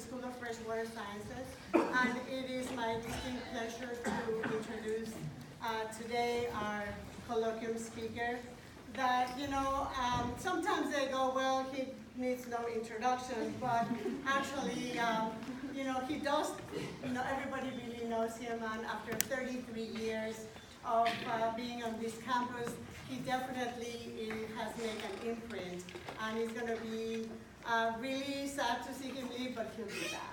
the School of Freshwater Sciences, and it is my distinct pleasure to introduce today our colloquium speaker. That, sometimes they go, well, he needs no introduction, but actually, he does, everybody really knows him, and after 33 years of being on this campus, he definitely has made an imprint, and it's going to be really sad to see him leave, but he'll be back.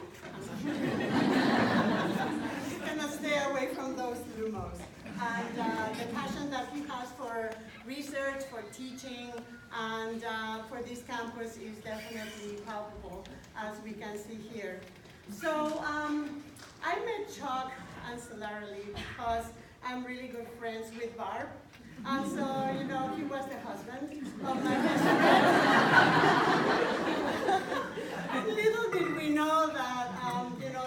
He's going to stay away from those lumos. And the passion that he has for research, for teaching, and for this campus is definitely palpable, as we can see here. So I met Chuck ancillarily because I'm really good friends with Barb. And so, he was the husband of my best friend. And little did we know that,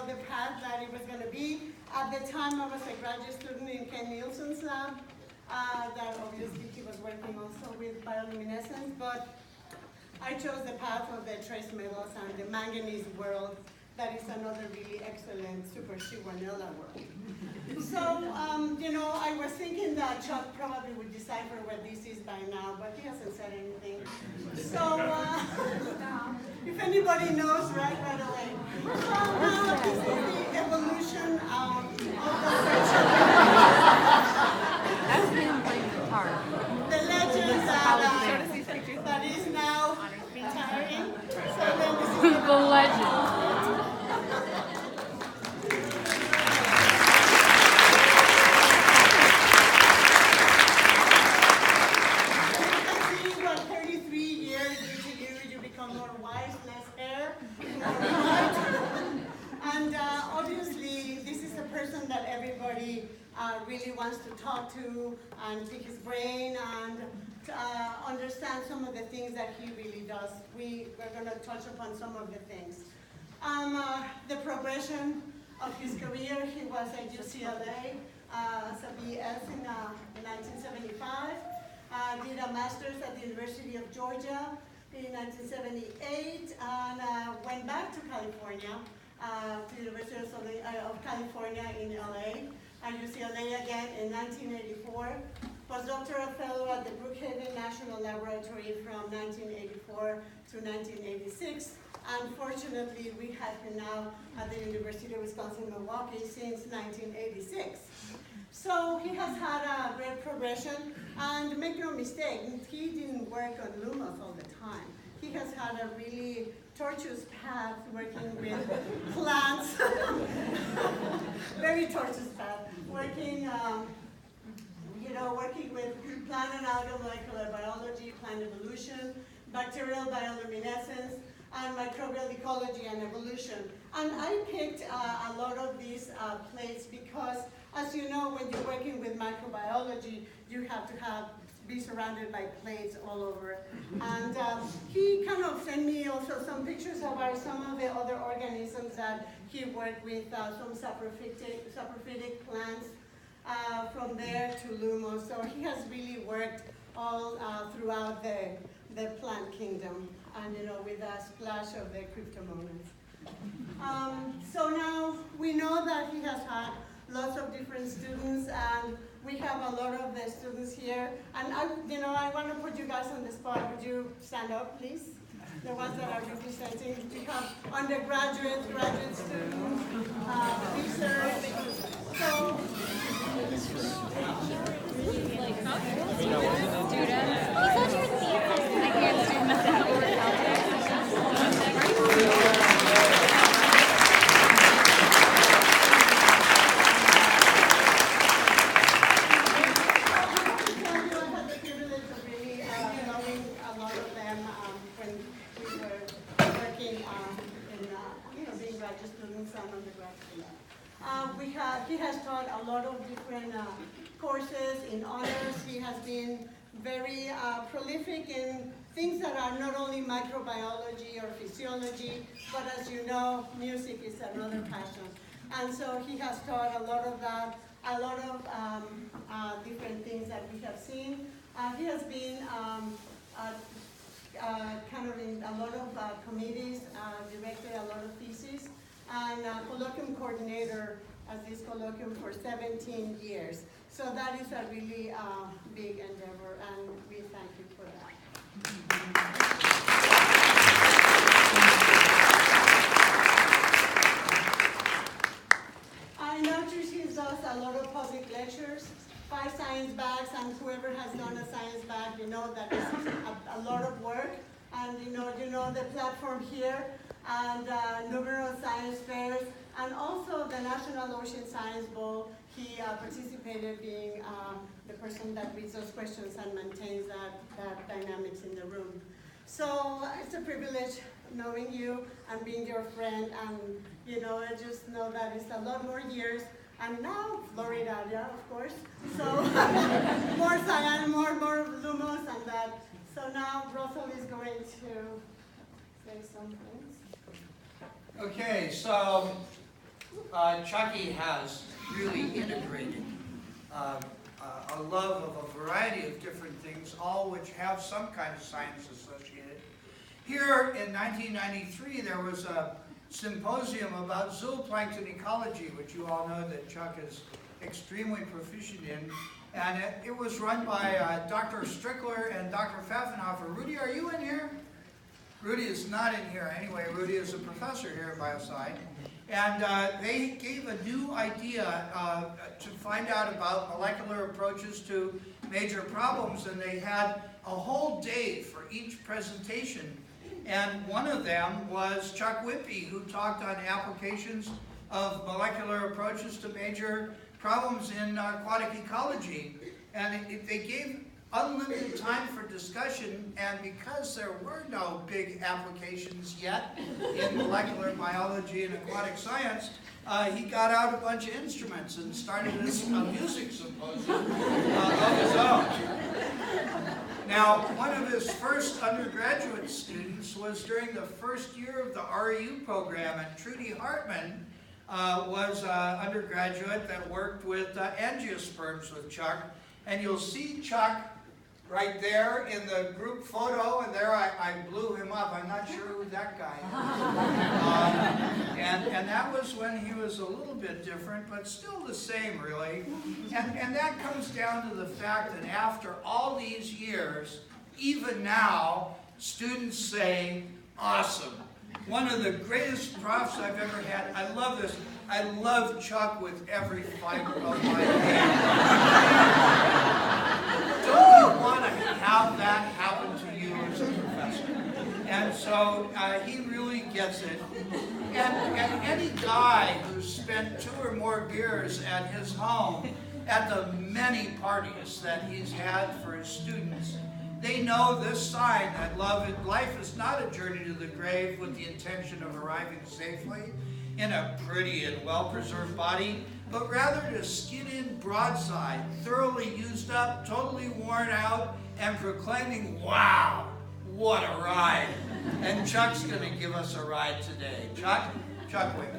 the path that it was going to be. At the time, I was a graduate student in Ken Nielsen's lab. That obviously he was working also with bioluminescence, but I chose the path of the trace metals and the manganese world. That is another really excellent super Shigwanella world. So, I was thinking that Chuck probably would decipher what this is by now, but he hasn't said anything. So, if anybody knows, right away. So now this is the evolution of the the legend that is now retiring. So then this is the legend. really wants to talk to and pick his brain and understand some of the things that he really does. We're going to touch upon some of the things. The progression of his career, he was at UCLA as a BS in 1975, did a master's at the University of Georgia in 1978, and went back to California, to the University of California in LA, at UCLA again in 1984, postdoctoral fellow at the Brookhaven National Laboratory from 1984 to 1986. Unfortunately, we have him now at the University of Wisconsin-Milwaukee since 1986. So he has had a great progression, and make no mistake, he didn't work on lumos all the time. He has had a really tortuous path working with plants, very tortuous path, working with plant and algal molecular biology, plant evolution, bacterial bioluminescence, and microbial ecology and evolution. And I picked a lot of these plates because, as you know, when you're working with microbiology, you have to be surrounded by plates all over. And he kind of sent me also some pictures about some of the other organisms that he worked with, some saprophytic plants, from there to lumos. So he has really worked all throughout the plant kingdom, and with a splash of the cryptomonas. So now we know that he has had lots of different students, and we have a lot of the students here. And I want to put you guys on the spot. Would you stand up, please? The ones that are representing. We have undergraduates, graduate students, research. So, he has taught a lot of different courses in honors. He has been very prolific in things that are not only microbiology or physiology, but as you know, music is another passion. And so he has taught a lot of that, a lot of different things that we have seen. He has been kind of in a lot of committees, directed a lot of theses. and colloquium coordinator at this colloquium for 17 years. So that is a really big endeavor, and we thank you for that. I know Trish does a lot of public lectures, 5 science bags, and whoever has done a science bag, you know that it's a lot of work. And you know the platform here, and numerous science fairs, and also the National Ocean Science Bowl. He participated, being the person that reads those questions and maintains that dynamics in the room. So it's a privilege knowing you and being your friend, and I just know that it's a lot more years. And now Florida, yeah, of course. So more science, more Lumos, and that. So now Russell is going to say some things. Okay, so Chucky has really integrated a love of a variety of different things, all which have some kind of science associated. Here in 1993, there was a symposium about zooplankton ecology, which you all know that Chuck is extremely proficient in. And it was run by Dr. Strickler and Dr. Pfaffenhofer. Rudy, are you in here? Rudy is not in here anyway. Rudy is a professor here at Biosci. And they gave a new idea to find out about molecular approaches to major problems. And they had a whole day for each presentation. And one of them was Chuck Whitby, who talked on applications of molecular approaches to major problems in aquatic ecology. And they gave unlimited time for discussion, and because there were no big applications yet in molecular biology and aquatic science, he got out a bunch of instruments and started this music symposium of his own. Now, one of his first undergraduate students was during the first year of the REU program, and Trudy Hartman was an undergraduate that worked with angiosperms with Chuck. And you'll see Chuck right there in the group photo, and there I blew him up. I'm not sure who that guy is. And that was when he was a little bit different, but still the same, really. And that comes down to the fact that after all these years, even now, students say, awesome. One of the greatest profs I've ever had. I love this. I love Chuck with every fiber of my being. Don't you want to have that happen to you as a professor? And so he really gets it. And any guy who's spent 2 or more beers at his home, at the many parties that he's had for his students, they know this sign that life is not a journey to the grave with the intention of arriving safely in a pretty and well-preserved body, but rather to skid in broadside, thoroughly used up, totally worn out, and proclaiming, wow, what a ride. And Chuck's going to give us a ride today. Chuck Whitby.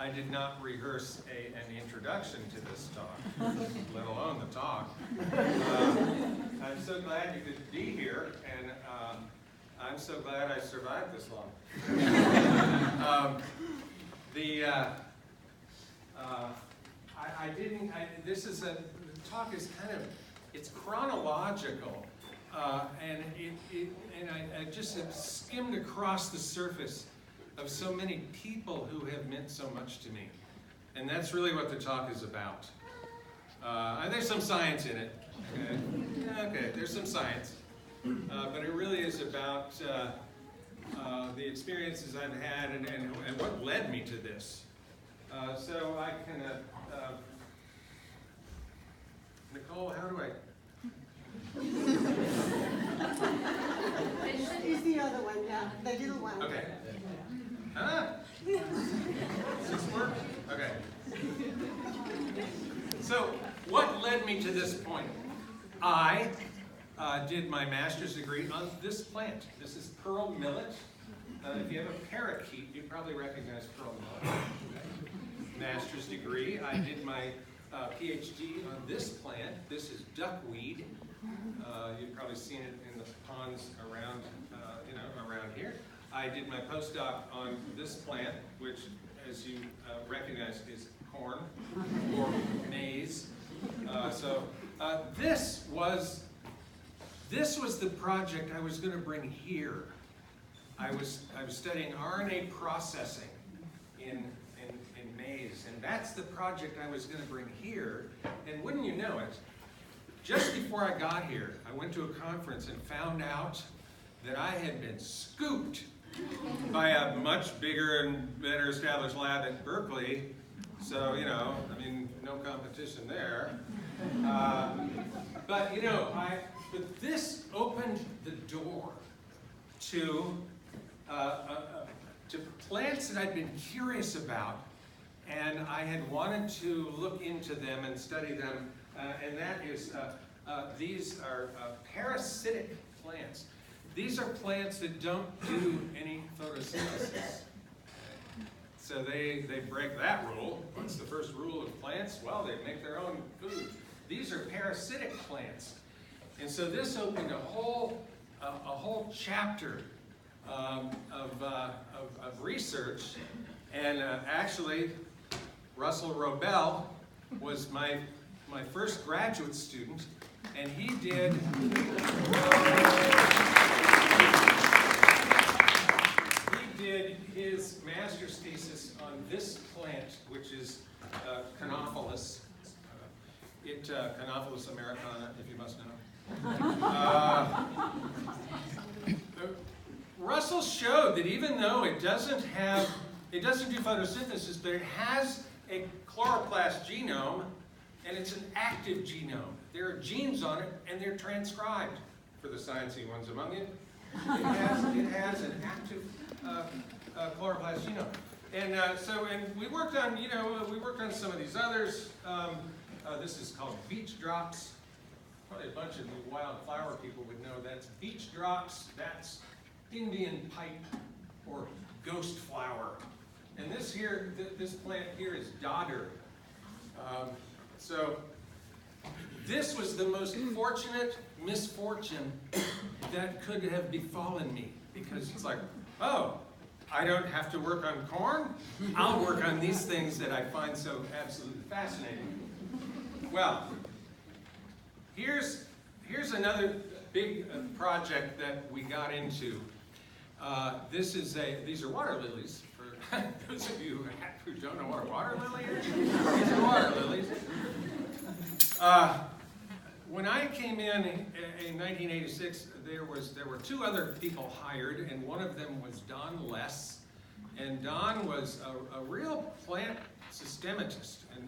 I did not rehearse an introduction to this talk, let alone the talk. I'm so glad you could be here, and I'm so glad I survived this long. The talk is kind of, it's chronological, and I just have skimmed across the surface of so many people who have meant so much to me. And that's really what the talk is about. There's some science in it. Okay, there's some science. But it really is about the experiences I've had and what led me to this. So I can, Nicole, how do I? It's the other one, yeah, the little one. Okay. Does this work? Okay. So, what led me to this point? I did my master's degree on this plant. This is pearl millet. If you have a parakeet, you probably recognize pearl millet. Master's degree. I did my PhD on this plant. This is duckweed. You've probably seen it in the ponds around, around here. I did my postdoc on this plant, which, as you recognize, is corn or maize. This was the project I was going to bring here. I was studying RNA processing in maize, and that's the project I was going to bring here. And wouldn't you know it, just before I got here, I went to a conference and found out that I had been scooped by a much bigger and better established lab at Berkeley. So, no competition there. But this opened the door to plants that I'd been curious about, and I had wanted to look into them and study them, and that is, these are parasitic plants. These are plants that don't do any photosynthesis. So they break that rule. What's the first rule of plants? Well, they make their own food. These are parasitic plants. And so this opened a whole chapter of research. And actually, Russell Robel was my first graduate student, and he did his master's thesis on this plant, which is Canophilus. Canophilus americana, if you must know. Russell showed that even though it doesn't do photosynthesis, but it has a chloroplast genome, and it's an active genome. There are genes on it, and they're transcribed. For the sciencey ones among you, it has an active chloroplast genome. And we worked on some of these others. This is called beech drops. Probably a bunch of you wildflower people would know that's beech drops. That's Indian pipe or ghost flower. And this here, this plant here is dodder. So this was the most fortunate misfortune that could have befallen me, because it's like, oh, I don't have to work on corn. I'll work on these things that I find so absolutely fascinating. Well, here's another big project that we got into. These are water lilies. For those of you who don't know what a water lily is, these are water lilies. When I came in 1986, there were two other people hired, and one of them was Don Less. And Don was a real plant systematist and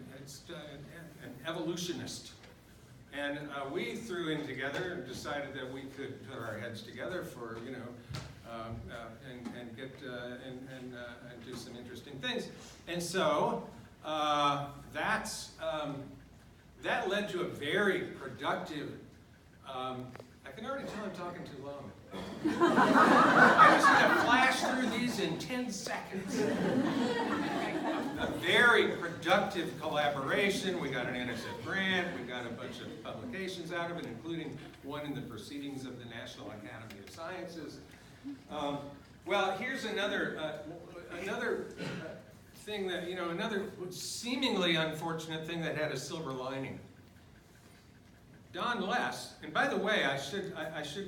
an evolutionist. And we threw in together and decided that we could put our heads together for, and get and do some interesting things. And so that led to a very productive. I can already tell I'm talking too long. I was going to flash through these in 10 seconds. A very productive collaboration. We got an NSF grant. We got a bunch of publications out of it, including one in the Proceedings of the National Academy of Sciences. Well, here's another thing that, another seemingly unfortunate thing that had a silver lining. Don Less, and by the way, I should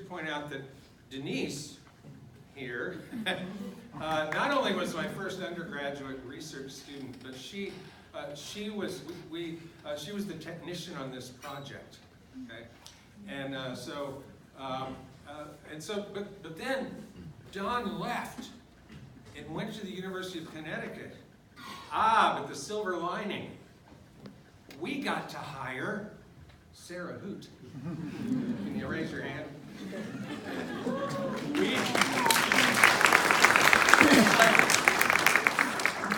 point out that Denise here not only was my first undergraduate research student, but she was the technician on this project. Okay, but then Don left and went to the University of Connecticut. But the silver lining, we got to hire Sarah Hoot. Can you raise your hand?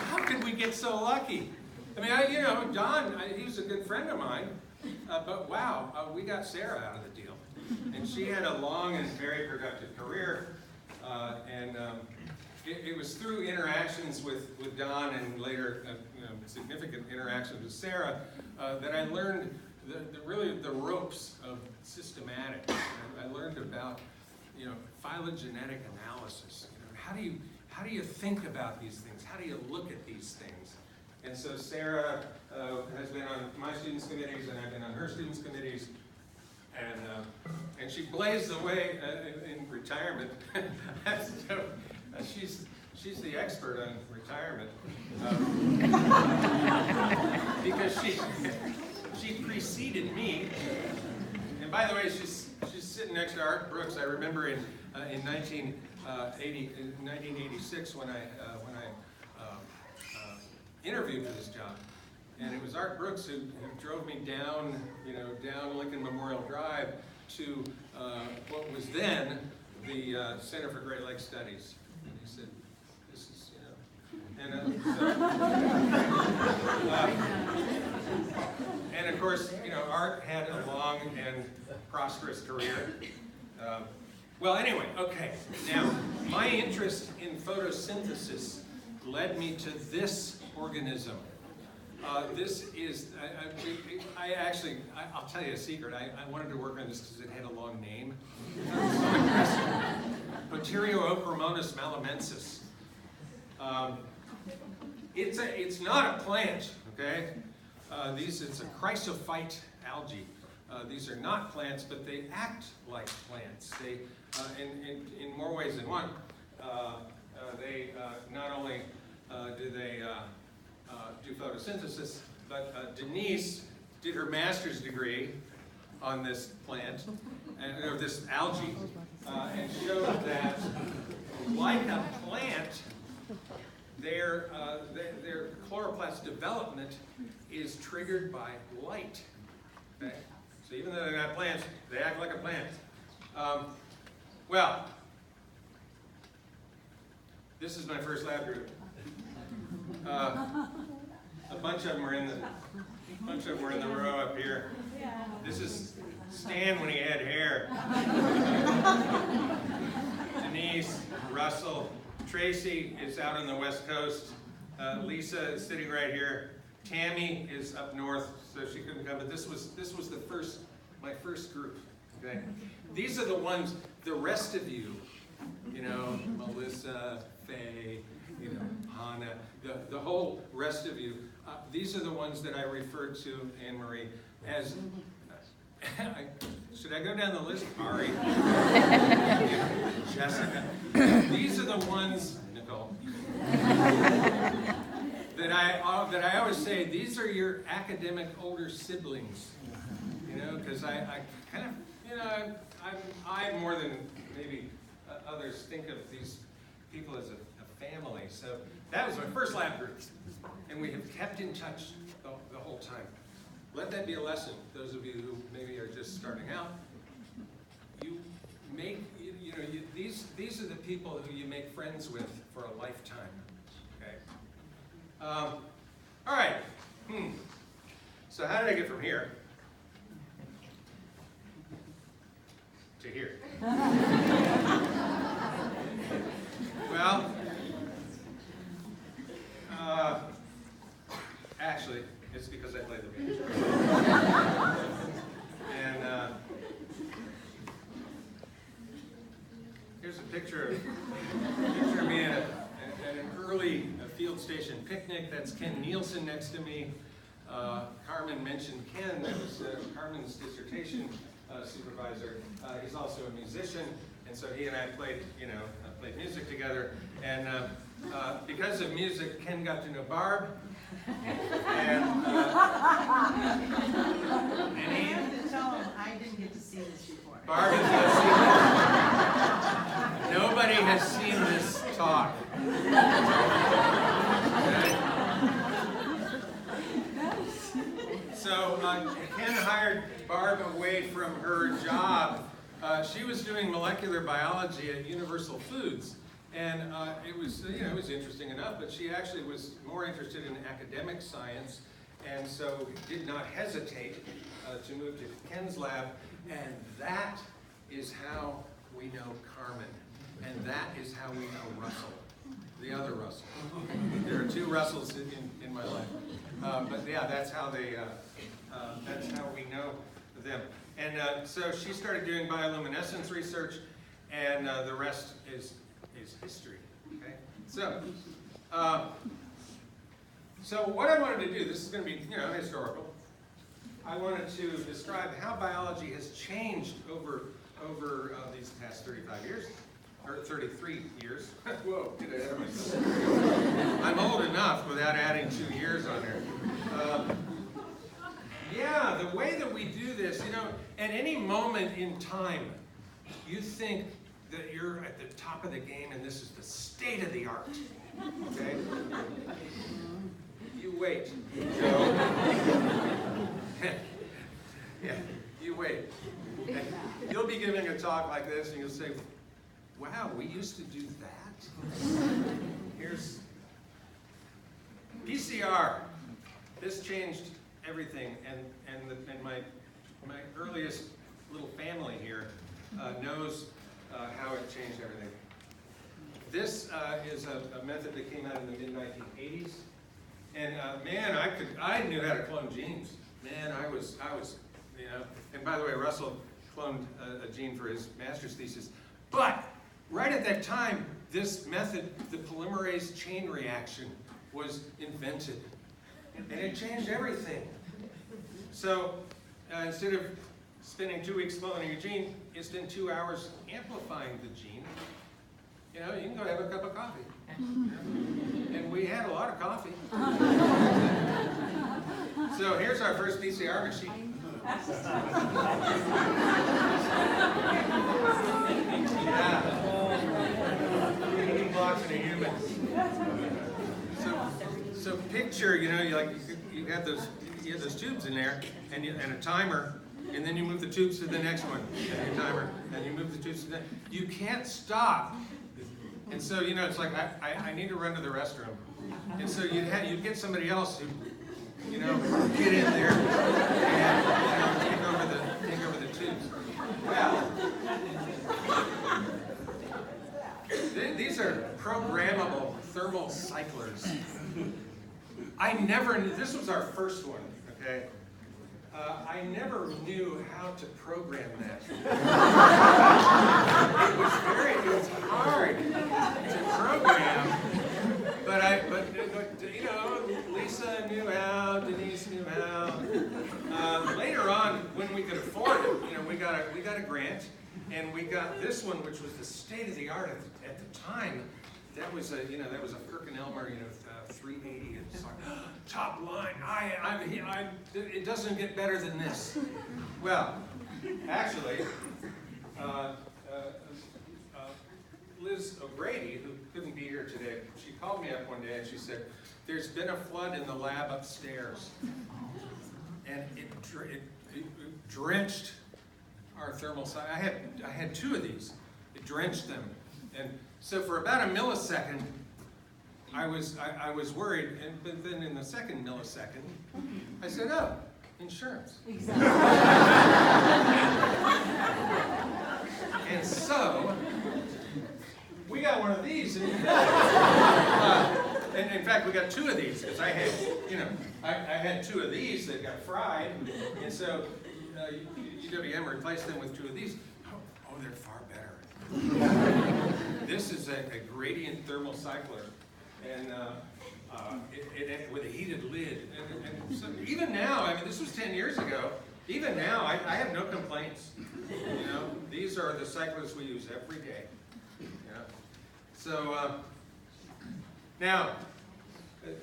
How could we get so lucky? I mean, Don, he was a good friend of mine, but wow, we got Sarah out of the deal. And she had a long and very productive career, and it was through interactions with Don and later significant interactions with Sarah that I learned really the ropes of systematics. I learned about phylogenetic analysis. How do you think about these things? How do you look at these things? And so Sarah has been on my students' committees, and I've been on her students' committees, and she blazed the way in retirement. So, she's the expert on retirement because she preceded me. And by the way, she's sitting next to Art Brooks. I remember in 1986 when I interviewed for this job, and it was Art Brooks who drove me down Lincoln Memorial Drive to what was then the Center for Great Lakes Studies. And he said, "This is, and of course, Art had a long and prosperous career. Well, anyway, okay. Now, my interest in photosynthesis led me to this organism. This is, I'll tell you a secret. I wanted to work on this because it had a long name. So impressive. Potyrio-Ochromonas malamensis. It's not a plant, okay? It's a chrysophyte algae. These are not plants, but they act like plants. They, in more ways than one, they not only do they do photosynthesis, but Denise did her master's degree on this plant, or this algae, and showed that, like a plant, their chloroplast development is triggered by light. Okay? So even though they're not plants, they act like a plant. Well, this is my first lab group. A bunch of them were in the row up here. This is Stan when he had hair. Denise, Russell, Tracy is out on the West Coast. Lisa is sitting right here. Tammy is up north, so she couldn't come. But this was my first group. Okay, these are the ones. The rest of you, Melissa, Faye, Hannah, the whole rest of you. These are the ones that I referred to, Anne Marie, as. Should I go down the list? Ari, Jessica. These are the ones, Nicole, that I always say. These are your academic older siblings, because I kind of, I more than maybe others think of these people as a family. So that was my first lab group, and we have kept in touch the whole time. Let that be a lesson. Those of you who maybe are just starting out, you make, these are the people who you make friends with for a lifetime. Okay. All right. So how did I get from here to here? Well, actually, it's because I played the piano. And here's a picture of me at an early field station picnic. That's Ken Nielsen next to me. Carmen mentioned Ken. That was Carmen's dissertation supervisor. He's also a musician, and so he and I played music together. And because of music, Ken got to know Barb. And I have to tell him I didn't get to see this before. Barb has not seen this. Nobody has seen this talk. Okay. So Ken hired Barb away from her job. She was doing molecular biology at Universal Foods. And it was, it was interesting enough, but she actually was more interested in academic science, and so did not hesitate to move to Ken's lab, and that is how we know Carmen, and that is how we know Russell, the other Russell. There are two Russells in my life, but yeah, that's how we know them. And so she started doing bioluminescence research, and the rest is history. Okay, so what I wanted to do, this is going to be historical. I wanted to describe how biology has changed over these past 35 years, or 33 years. Whoa, get ahead of myself. I'm old enough without adding 2 years on there. Yeah, the way that we do this, at any moment in time, you think that you're at the top of the game and this is the state of the art, okay? You wait. Yeah, you wait. And you'll be giving a talk like this and you'll say, wow, we used to do that? Here's PCR. This changed everything, and my earliest little family here knows how it changed everything. This is a method that came out in the mid-1980s, and man, I knew how to clone genes. Man, I was, and by the way, Russell cloned a gene for his master's thesis. But right at that time, this method, the polymerase chain reaction, was invented, and it changed everything. So instead of spending 2 weeks cloning a gene, it's in 2 hours amplifying the gene. You can go have a cup of coffee. And we had a lot of coffee. So here's our first PCR machine. Yeah. Building blocks in a human. So picture, you have those tubes in there, and a timer, and then you move the tubes to the next one, and a timer, and you move the tubes to the next. You can't stop. And so, it's like, I need to run to the restroom. And so you'd get somebody else who, get in there and, take over the tubes. Well, these are programmable thermal cyclers. I never knew, this was our first one, okay? I never knew how to program that. It was hard to program, but Lisa knew how, Denise knew how. Later on, when we could afford it, we got a grant, and we got this one, which was the state of the art at the time. That was a Perkin-Elmer, 380. It's like, top line. It doesn't get better than this. Well, actually, Liz O'Grady, who couldn't be here today, she called me up one day and she said, "There's been a flood in the lab upstairs, and it drenched our thermal cycle. I had 2 of these. It drenched them, and so for about a millisecond, I was worried, but then in the second millisecond, I said, "Oh, insurance." Exactly. And so we got one of these, and in fact, we got 2 of these because I had 2 of these that got fried, and so UWM replaced them with 2 of these. Oh, they're far better. This is a gradient thermal cycler, and it with a heated lid. And so even now, this was 10 years ago. Even now, I have no complaints. These are the cyclers we use every day. So now, the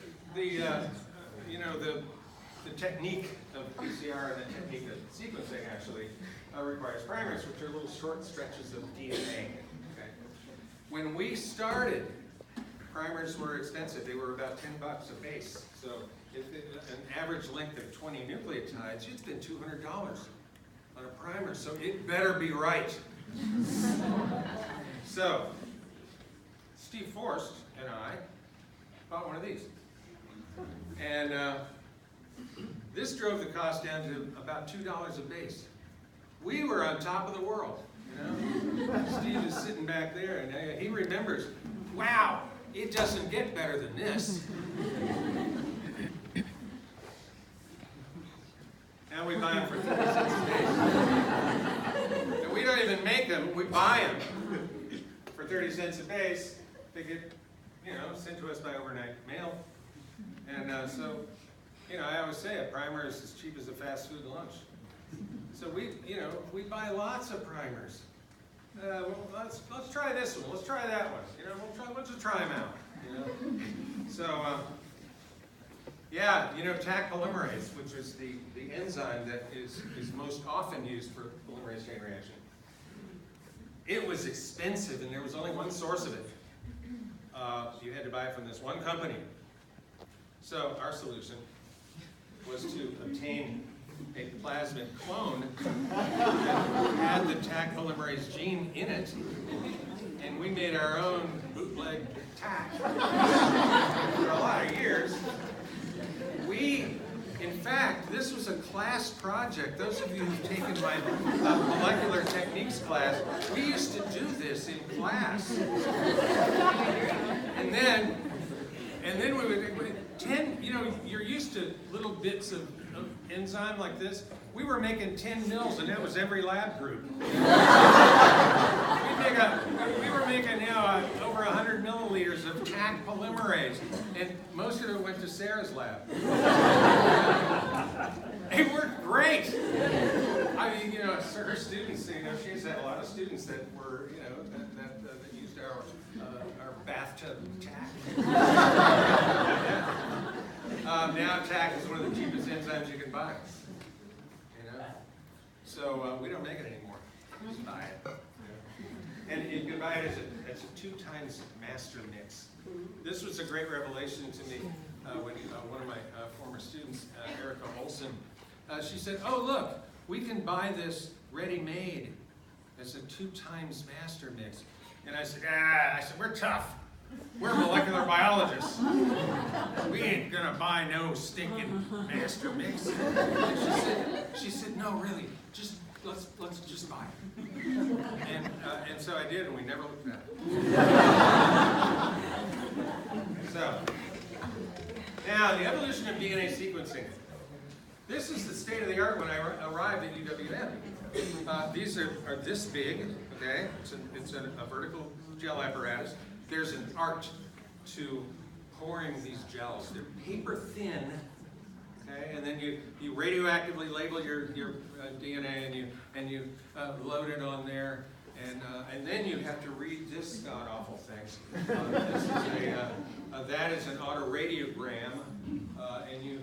technique of PCR and the technique of sequencing actually requires primers, which are little short stretches of DNA. Okay? When we started, primers were expensive. They were about $10 a base. So if an average length of 20 nucleotides, you'd spend $200 on a primer. So it better be right. So Steve Forst and I bought one of these. And this drove the cost down to about $2 a base. We were on top of the world, you know? Steve is sitting back there, and he remembers, wow, it doesn't get better than this. Now we buy them for 30 cents a base. And we don't even make them, we buy them for 30 cents a base. They get, you know, sent to us by overnight mail. And so, you know, I always say a primer is as cheap as a fast food lunch. So we buy lots of primers. Well, let's try this one. Let's try that one. You know, let's just try them out. You know, so yeah, you know, Taq polymerase, which is the enzyme that is most often used for polymerase chain reaction. It was expensive, and there was only one source of it. You had to buy it from this one company. So our solution was to obtain a plasmid clone that had the Taq polymerase gene in it, and we made our own bootleg Taq. For a lot of years, in fact, this was a class project. Those of you who've taken my molecular techniques class, we used to do this in class. And then we would, you know, you're used to little bits of enzyme like this. We were making 10 mils, and that was every lab group. We were making, you know, over 100 milliliters of Taq polymerase, and most of it went to Sarah's lab. It worked great. I mean, you know, her students, you know, she's had a lot of students that were, you know, that used our bathtub Taq. Now Taq is one of the cheapest enzymes you can buy. You know, so we don't make it anymore. You just buy it. And you can buy it as a 2 times master mix. This was a great revelation to me when one of my former students, Erica Olson, she said, "Oh look, we can buy this ready-made as a 2 times master mix." And I said, we're tough. We're molecular biologists. We ain't gonna buy no stinking master mix. And she said, "No, really, just let's just buy it." And so I did, and we never looked back. So now the evolution of DNA sequencing. This is the state of the art when I arrived at UWM. These are this big. Okay, it's a vertical gel apparatus. There's an art to pouring these gels. They're paper thin, okay, and then you radioactively label your DNA and you load it on there, and then you have to read this god awful thing. This is that is an autoradiogram, and you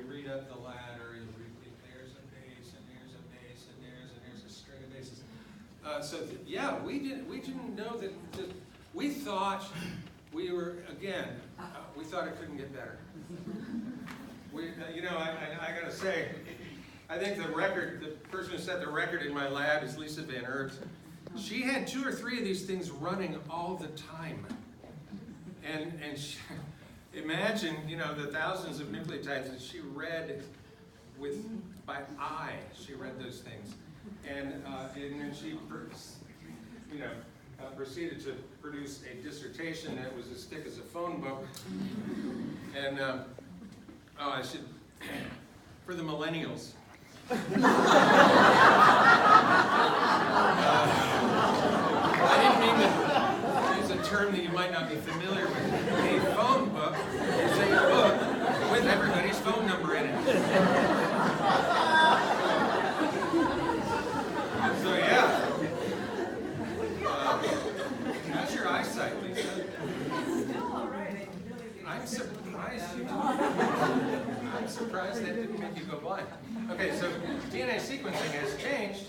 read up the ladder. You read there's a base and there's a base and there's a string of bases. Yeah, we didn't know that we thought we were, again, we thought it couldn't get better. You know, I gotta say, I think the person who set the record in my lab is Lisa Van Eert. She had 2 or 3 of these things running all the time. And imagine, you know, the thousands of nucleotides that she read by eye. She read those things. And then she, you know, proceeded to produce a dissertation that was as thick as a phone book. And, I should, for the millennials. I didn't mean to use a term that you might not be familiar with. A phone book is a book with everybody's phone number in it. So yeah. How's your eyesight, Lisa? Still all right. I'm surprised you didn't. I'm surprised that didn't make you go blind. Okay, so DNA sequencing has changed.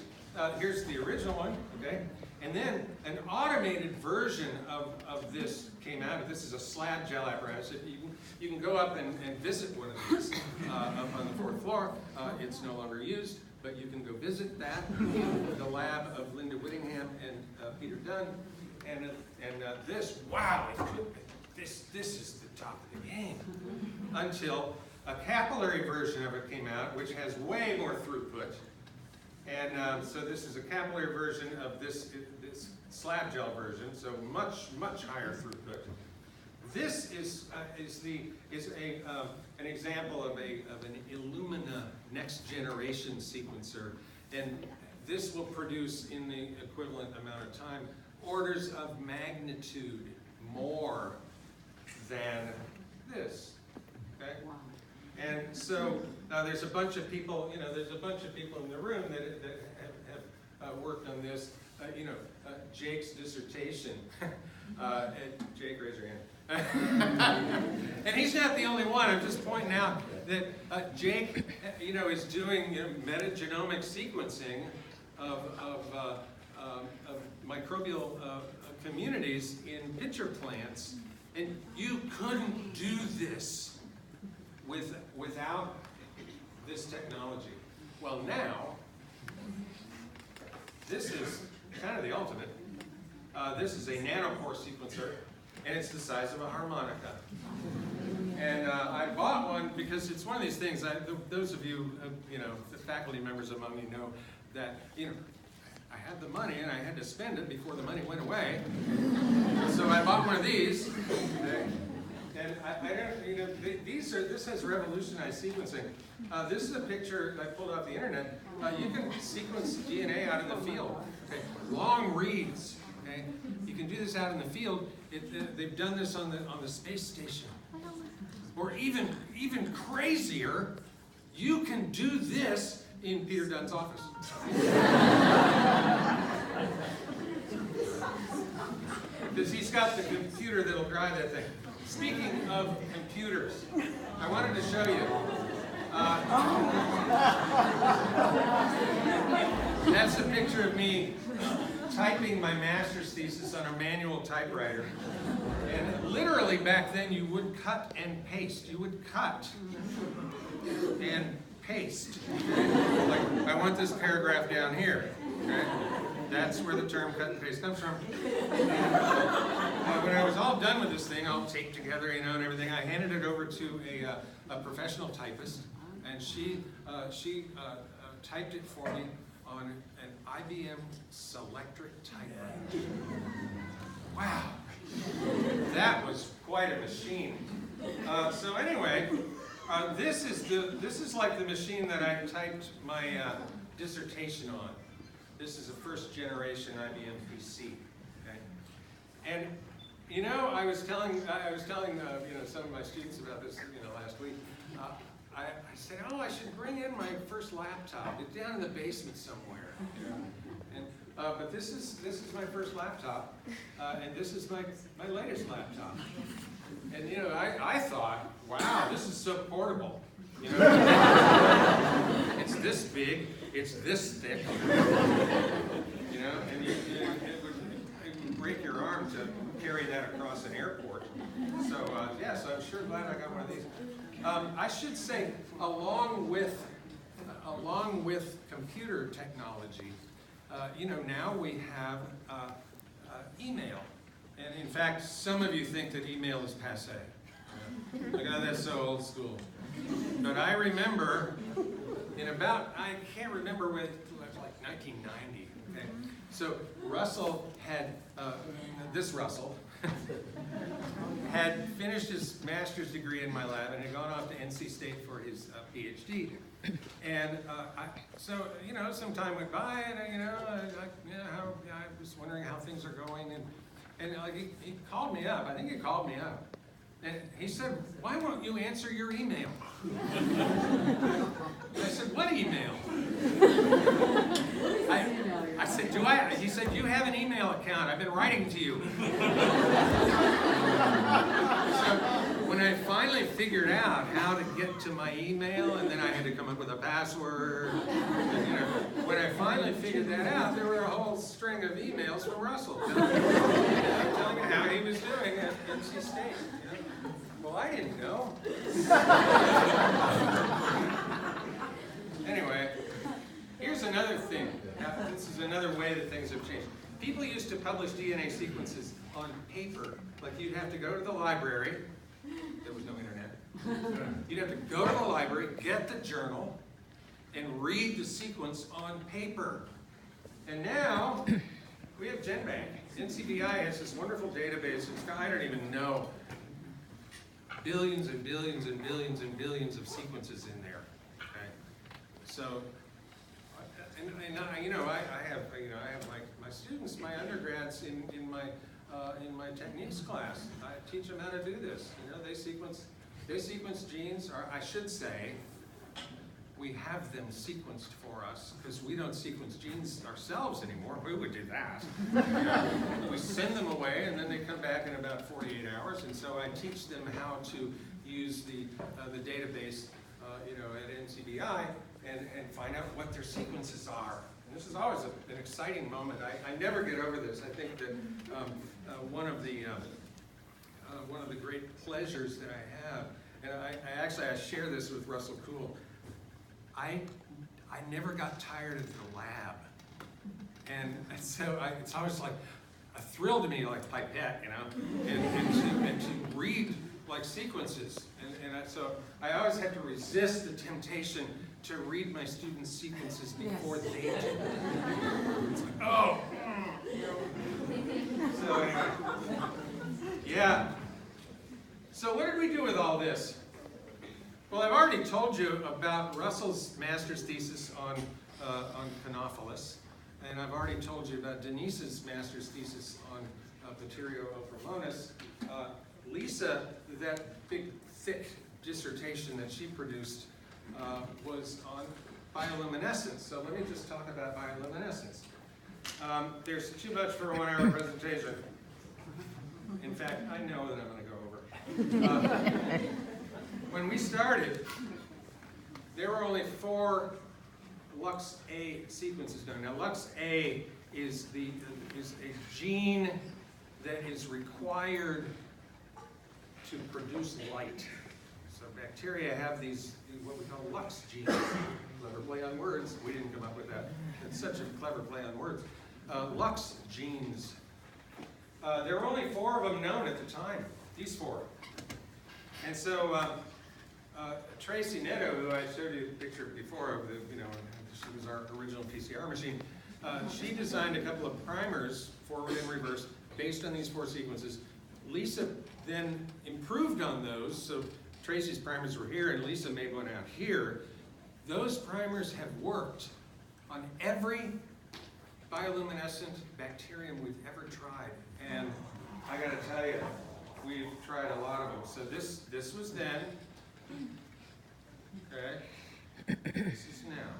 Here's the original one, okay? And then an automated version of this came out. This is a slab gel apparatus. You can go up and visit one of these up on the 4th floor. It's no longer used, but you can go visit that, the lab of Linda Whittingham and Peter Dunn. this, wow, this is the top of the game. Until a capillary version of it came out, which has way more throughput. And so this is a capillary version of this slab gel version, so much higher throughput. This is an example of an Illumina next generation sequencer, and this will produce in the equivalent amount of time orders of magnitude more than this. Okay? Wow. And so there's a bunch of people, in the room that have worked on this. Jake's dissertation. Jake, raise your hand. And he's not the only one. I'm just pointing out that Jake, is doing metagenomic sequencing of microbial communities in pitcher plants, and you couldn't do this without this technology. Well, now this is kind of the ultimate. This is a nanopore sequencer, and it's the size of a harmonica. And I bought one because it's one of these things. Those of you, the faculty members among you know that I had the money and I had to spend it before the money went away. So I bought one of these. And I don't, this has revolutionized sequencing. This is a picture I pulled off the internet. You can sequence DNA out in the field. Okay? Long reads. Okay? You can do this out in the field. They've done this on the space station. Or even crazier, you can do this in Peter Dunn's office. Because he's got the computer that'll drive that thing. Speaking of computers, I wanted to show you. That's a picture of me typing my master's thesis on a manual typewriter. And literally back then you would cut and paste. You would cut and paste. Like, I want this paragraph down here. Okay? That's where the term cut and paste comes from. When I was all done with this thing, all taped together, and everything, I handed it over to a professional typist, and she typed it for me on an IBM Selectric typewriter. Wow, that was quite a machine. So anyway, this is like the machine that I typed my dissertation on. This is a first generation IBM PC. Okay? And I was telling some of my students about this last week. I said, I should bring in my first laptop. It's down in the basement somewhere. And but this is my first laptop, and this is my latest laptop. And I thought, wow, this is so portable. It's this big, it's this thick. And it would break your arm to carry that across an airport. So so I'm sure glad I got one of these. I should say, along with computer technology, now we have email. And in fact, some of you think that email is passé. Look how that's so old school. But I remember I can't remember when, it was like 1990. Okay? So Russell had, Russell had finished his master's degree in my lab and had gone off to NC State for his PhD. And some time went by, and I was wondering how things are going, and he called me up. I think he called me up, and he said, "Why won't you answer your email?" I said, "What email?" I said, "Do I?" He said, "You have an email account. I've been writing to you." So when I finally figured out how to get to my email, and then I had to come up with a password, and, when I finally figured that out, there were a whole string of emails from Russell telling me how he was doing at NC State. Well, I didn't know. Anyway, here's another thing. This is another way that things have changed. People used to publish DNA sequences on paper. Like you'd have to go to the library. There was no internet. You'd have to go to the library, get the journal, and read the sequence on paper. And now, we have GenBank. NCBI has this wonderful database. I don't even know. Billions and billions and billions and billions of sequences in there. Okay? So, and I, you know, I have my students, my undergrads in my techniques class. I teach them how to do this. You know, they sequence genes, or I should say, we have them sequenced for us because we don't sequence genes ourselves anymore. Who would do that? You know, we send them away and then they come back in about 48 hours. And so I teach them how to use the database, you know, at NCBI and find out what their sequences are. And this is always an exciting moment. I never get over this. I think that one of the great pleasures that I have, and I share this with Russell Kuhl. I never got tired of the lab, and so it's always like a thrill to me, like pipette, you know, and to read like sequences, so I always have to resist the temptation to read my students' sequences before they do. It's like, oh, so anyway, yeah. So what did we do with all this? Well, I've already told you about Russell's master's thesis on Panophilus, and I've already told you about Denise's master's thesis on Pteropomonas. Lisa, that big, thick dissertation that she produced was on bioluminescence. So let me just talk about bioluminescence. There's too much for a 1-hour presentation. In fact, I know that I'm going to go over. When we started, there were only 4 Lux-A sequences known. Now, Lux-A is a gene that is required to produce light. So bacteria have these, what we call Lux genes. Clever play on words. We didn't come up with that. It's such a clever play on words. Lux genes. There were only 4 of them known at the time. These 4. And so Tracy Netto, who I showed you a picture before of, you know, she was our original PCR machine. She designed a couple of primers, forward and reverse, based on these 4 sequences. Lisa then improved on those, so Tracy's primers were here and Lisa made one out here. Those primers have worked on every bioluminescent bacterium we've ever tried. And I gotta tell you, we've tried a lot of them. So this was then, okay, this is now.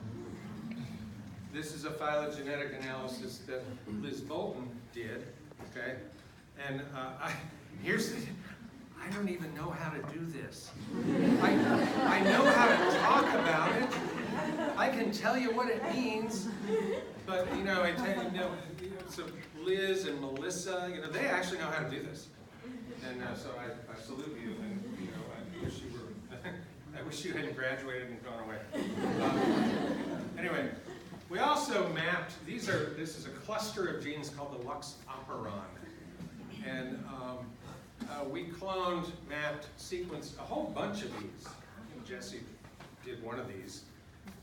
This is a phylogenetic analysis that Liz Bolton did, okay? And I don't even know how to do this. I know how to talk about it. I can tell you what it means, but you know, so Liz and Melissa, you know, they actually know how to do this. And so I salute you, and you know, I wish you were, I wish you hadn't graduated and gone away. Anyway, we also mapped, this is a cluster of genes called the Lux operon. And we cloned, mapped, sequenced a whole bunch of these. I think Jesse did one of these.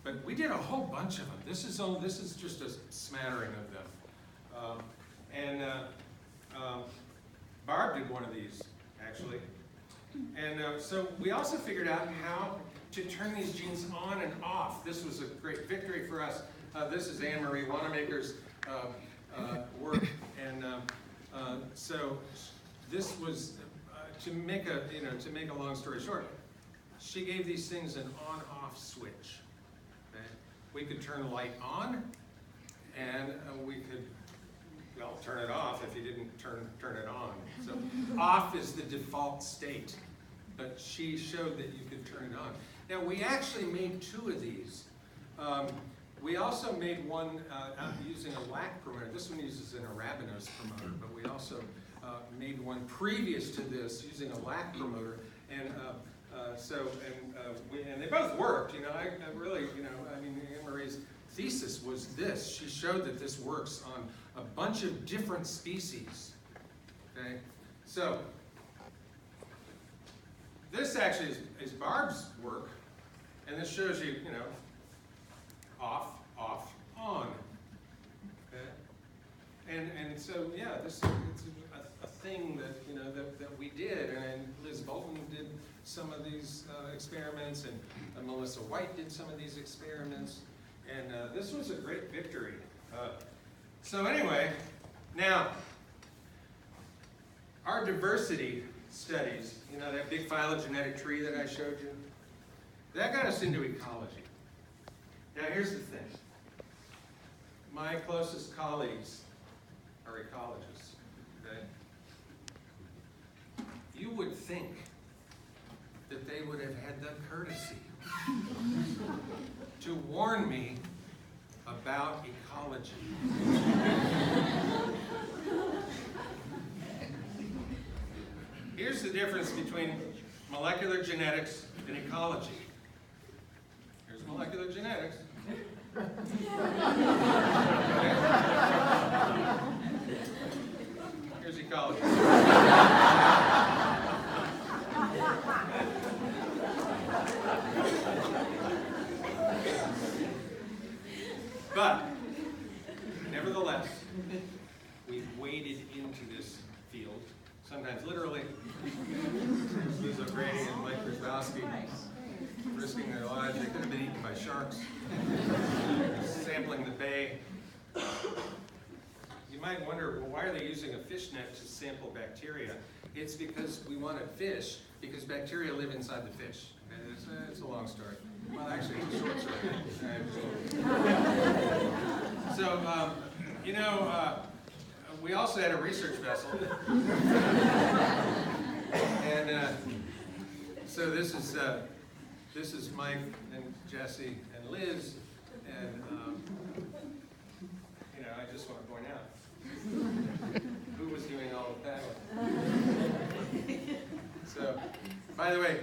But we did a whole bunch of them. This is just a smattering of them. Barb did one of these, actually. And so we also figured out how to turn these genes on and off. This was a great victory for us. This is Anne-Marie Wanamaker's work. And so this was, to make a long story short, she gave these things an on-off switch. Okay? We could turn light on, and we could, well, turn it off if you didn't turn it on. So off is the default state, but she showed that you could turn it on. Now we actually made 2 of these. We also made one using a LAC promoter. This one uses an arabinose promoter, but we also made one previous to this using a LAC promoter, and and they both worked. You know, I really, you know, I mean, Anne-Marie's thesis thesis was this. She showed that this works on a bunch of different species. Okay, so this actually is Barb's work, and this shows you, you know, off, off, on. Okay, and so yeah, it's a thing that you know that we did, and Liz Bolton did some of these experiments, and Melissa White did some of these experiments, and this was a great victory. So anyway, now our diversity studies, you know, that big phylogenetic tree that I showed you, that got us into ecology. Now here's the thing. My closest colleagues are ecologists, okay? You would think that they would have had the courtesy to warn me about ecology. Here's the difference between molecular genetics and ecology. Here's molecular genetics. Here's ecology. But, nevertheless, we've waded into this field, sometimes literally. Liz O'Grady and Mike Krzyzewski risking their lives. They could have been eaten by sharks. Sampling the bay. You might wonder, well, why are they using a fish net to sample bacteria? It's because we wanted fish, because bacteria live inside the fish. And it's a long story. Well, actually, it's a short story. So, you know, we also had a research vessel. And so this is Mike and Jesse and Liz, and you know, I just want to point out who was doing all of that. So, by the way,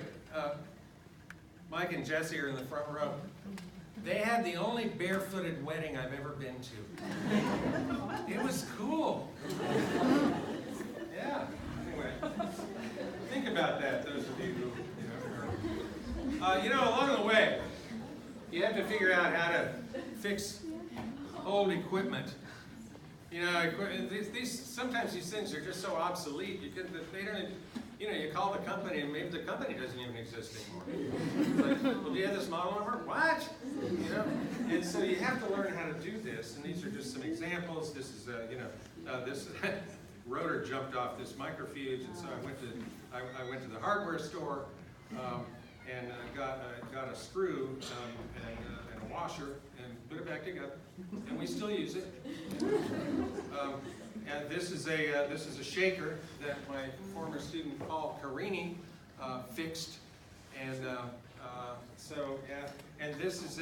Mike and Jesse are in the front row. They had the only barefooted wedding I've ever been to. It was cool. Yeah. Anyway, think about that, those of you who, you know, along the way, you have to figure out how to fix old equipment. You know, sometimes these things are just so obsolete. They don't. You know, you call the company, and maybe the company doesn't even exist anymore. It's like, well, do you have this model number? What? You know, and so you have to learn how to do this. And these are just some examples. This is, you know, this rotor jumped off this microfuge, and so I went to the hardware store and got a screw and a washer and put it back together, and we still use it. And this is a shaker that my former student Paul Carini fixed, and so yeah. And this is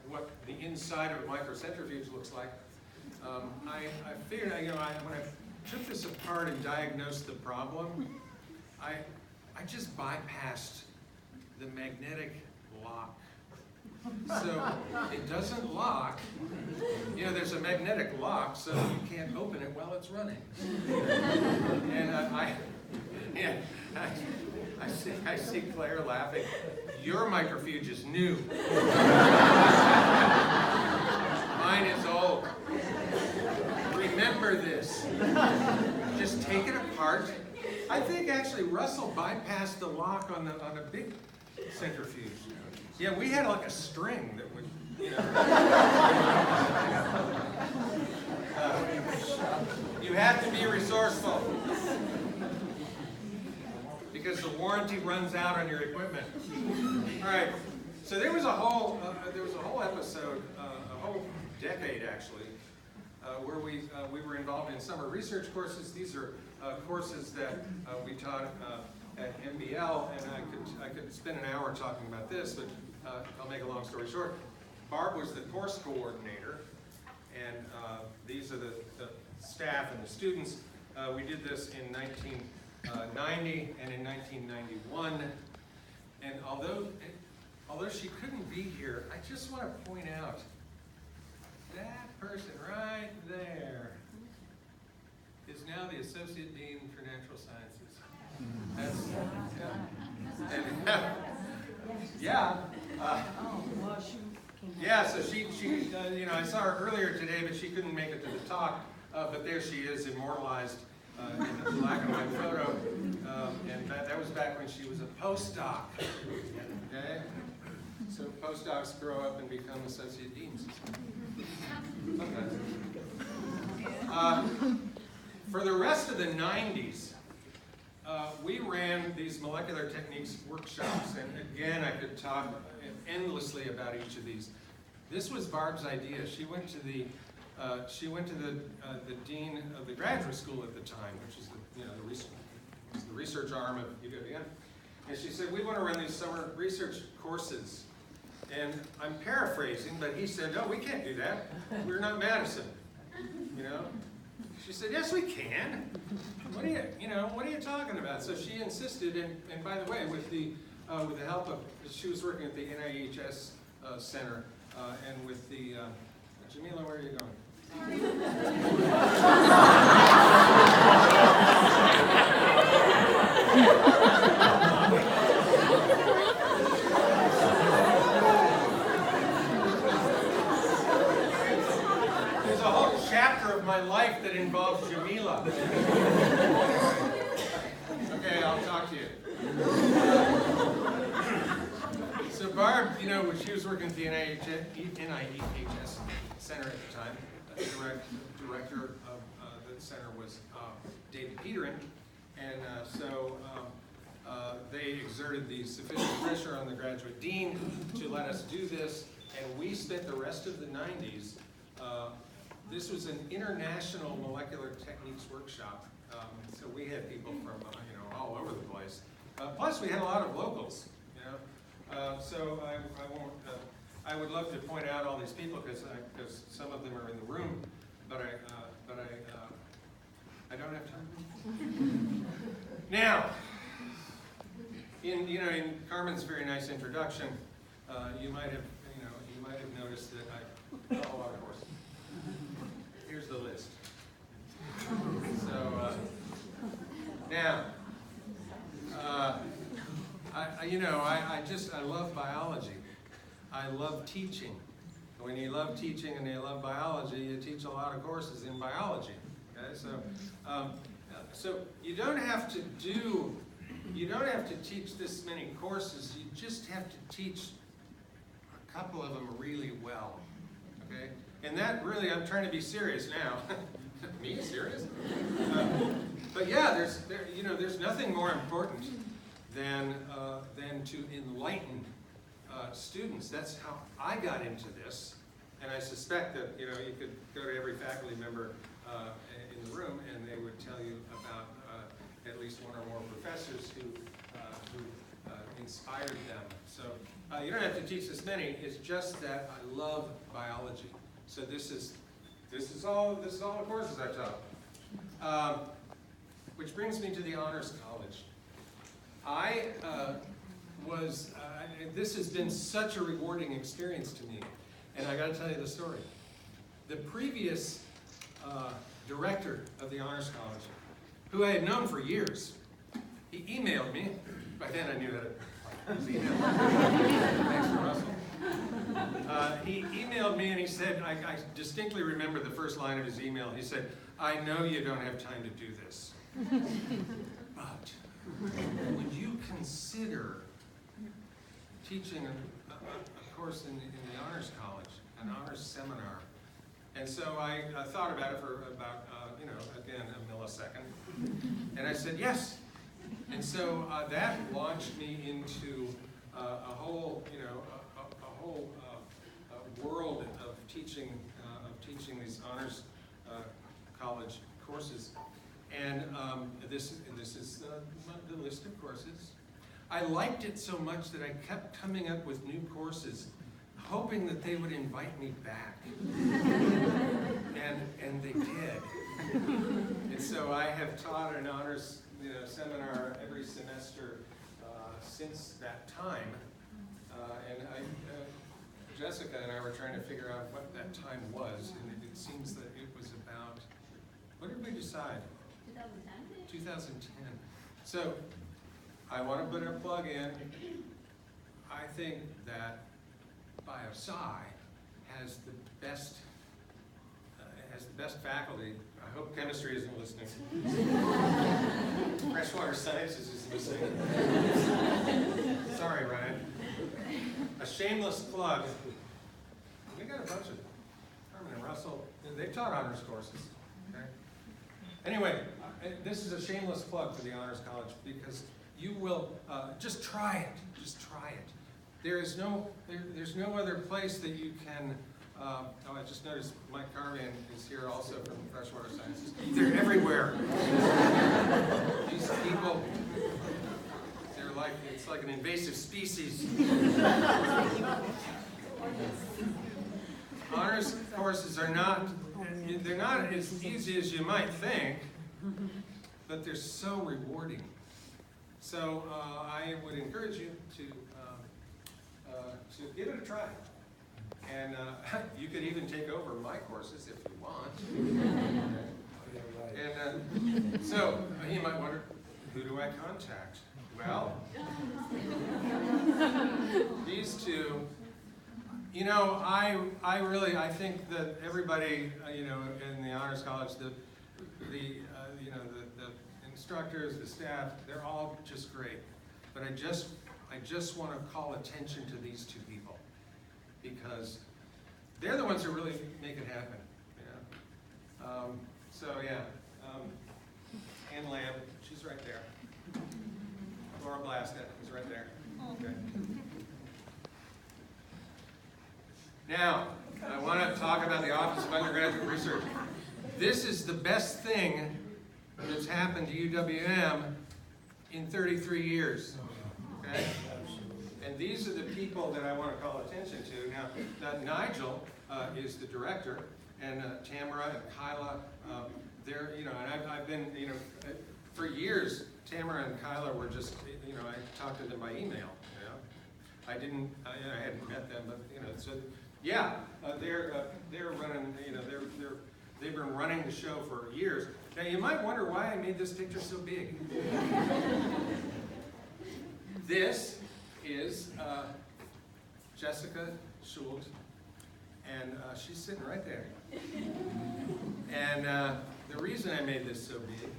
what the inside of a microcentrifuge looks like. I figured, you know, when I took this apart and diagnosed the problem, I just bypassed the magnetic lock. So it doesn't lock. You know, there's a magnetic lock, so you can't open it while it's running. And I see Claire laughing. Your microfuge is new. Mine is old. Remember this. Just take it apart. I think actually Russell bypassed the lock on a big centrifuge. Yeah, we had like a string that would, you know. You have to be resourceful because the warranty runs out on your equipment. All right, so there was a whole episode, a whole decade actually, where we were involved in summer research courses. These are courses that we taught at MBL, and I could spend an hour talking about this, but I'll make a long story short. Barb was the course coordinator, and these are the staff and the students. We did this in 1990 and in 1991, and although she couldn't be here, I just want to point out that person right there is now the Associate Dean for Natural Sciences. That's, yeah. Oh, well, she came. Yeah, so she you know, I saw her earlier today, but she couldn't make it to the talk. But there she is, immortalized in a black and white photo. And that was back when she was a postdoc. Okay? So postdocs grow up and become associate deans. Sometimes. For the rest of the 90s, we ran these molecular techniques workshops, and again, I could talk endlessly about each of these. This was Barb's idea. She went to the dean of the graduate school at the time, which is the research arm of UWM, and she said, "We want to run these summer research courses." And I'm paraphrasing, but he said, "No, we can't do that. We're not Madison." You know? She said, "Yes, we can. What are you talking about?" So she insisted, and by the way, with the help of, she was working at the NIHS Center, and with the, Jamila, where are you going? There's a whole chapter of my life that involves Jamila. Okay, I'll talk to you. So Barb, you know, when she was working at the NIHS Center at the time, the director of the center was David Peterin, and so they exerted the sufficient pressure on the graduate dean to let us do this, and we spent the rest of the 90s. This was an international molecular techniques workshop, so we had people from all over the place. Plus, we had a lot of locals. So I won't. I would love to point out all these people because some of them are in the room, but I don't have time. Now, in Carmen's very nice introduction, you might have noticed that I follow a lot of courses. Here's the list. So now. I love biology. I love teaching. When you love teaching and you love biology, you teach a lot of courses in biology. Okay, so you don't have to teach this many courses. You just have to teach a couple of them really well. Okay, and that really, I'm trying to be serious now. Me serious? But yeah, there's nothing more important than to enlighten students. That's how I got into this, and I suspect that you could go to every faculty member in the room, and they would tell you about at least one or more professors who inspired them. So you don't have to teach this many. It's just that I love biology. So this is all the courses I taught. Which brings me to the Honors College. This has been such a rewarding experience to me, and I got to tell you the story. The previous director of the Honors College, who I had known for years, he emailed me. By then I knew that it was email. Thanks for Russell. He emailed me and he said, I distinctly remember the first line of his email. He said, "I know you don't have time to do this, but would you consider teaching a course in the Honors College, an honors seminar?" And so I thought about it for about, again, a millisecond. And I said, yes. And so that launched me into a whole world of teaching these honors college courses. And this is the list of courses. I liked it so much that I kept coming up with new courses, hoping that they would invite me back. And they did. And so I have taught an honors seminar every semester since that time. And Jessica and I were trying to figure out what that time was, and it seems that it was about, what did we decide? 2010? 2010. So, I want to put a plug in. I think that BioSci has the best faculty. I hope chemistry isn't listening. Freshwater sciences is listening. Sorry, Ryan. A shameless plug. We got a bunch of Herman and Russell. They taught honors courses. Okay. Anyway, this is a shameless plug for the Honors College because you will just try it. Just try it. There's no other place that you can. Oh, I just noticed Mike Carvan is here also from Freshwater Sciences. They're everywhere. These people, it's like an invasive species. Honors courses they're not as easy as you might think, but they're so rewarding. So I would encourage you to give it a try. And you could even take over my courses if you want. And so you might wonder, who do I contact? Well, these two, you know, I think that everybody, you know, in the Honors College, the instructors, the staff, they're all just great. But I just want to call attention to these two people because they're the ones who really make it happen. Yeah. So yeah, Ann Lamb, she's right there. Laura Blaskett is right there. Okay. Now, I want to talk about the Office of Undergraduate Research. This is the best thing that's happened to UWM in 33 years. Okay? And these are the people that I want to call attention to. Now Nigel is the director, and Tamara and Kyla, they're, you know, and I've been, you know, for years, Tamara and Kyla were just, you know, I talked to them by email, you know. I hadn't met them, but, you know, so, yeah, they're running, you know, they've been running the show for years. Now, you might wonder why I made this picture so big. This is Jessica Schuld, and she's sitting right there. And the reason I made this so big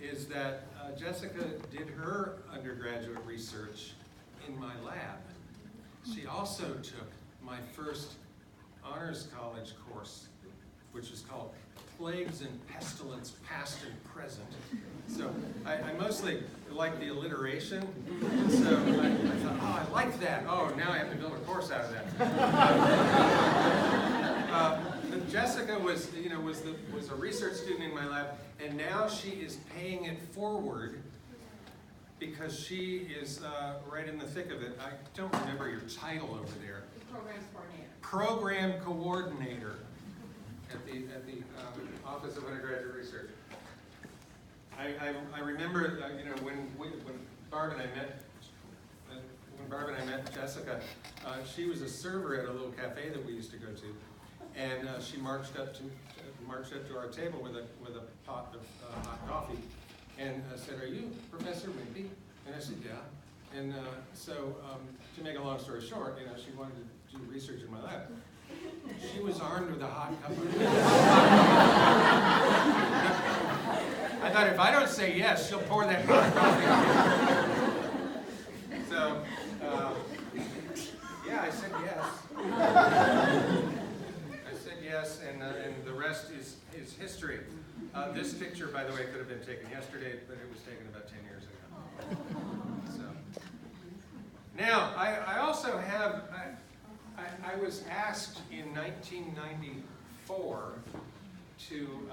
is that Jessica did her undergraduate research in my lab. She also took my first Honors College course, which is called Plagues and Pestilence, Past and Present. So I mostly like the alliteration, so I thought, oh, I like that. Oh, now I have to build a course out of that. But Jessica was, you know, was a research student in my lab, and now she is paying it forward because she is right in the thick of it. I don't remember your title over there. Programs coordinator. Program coordinator at the Office of Undergraduate Research. I remember, you know, when Barb and I met Jessica, she was a server at a little cafe that we used to go to, and she marched up to our table with a pot of hot coffee, and said, "Are you Professor Wimpy?" And I said, "Yeah." And so, to make a long story short, you know, she wanted to do research in my lab. She was armed with a hot cup of I thought, if I don't say yes, she'll pour that hot coffee. So, yeah, I said yes. I said yes, and the rest is history. This picture, by the way, could have been taken yesterday, but it was taken about 10 years ago. So, now, I also have, I was asked in 1994 to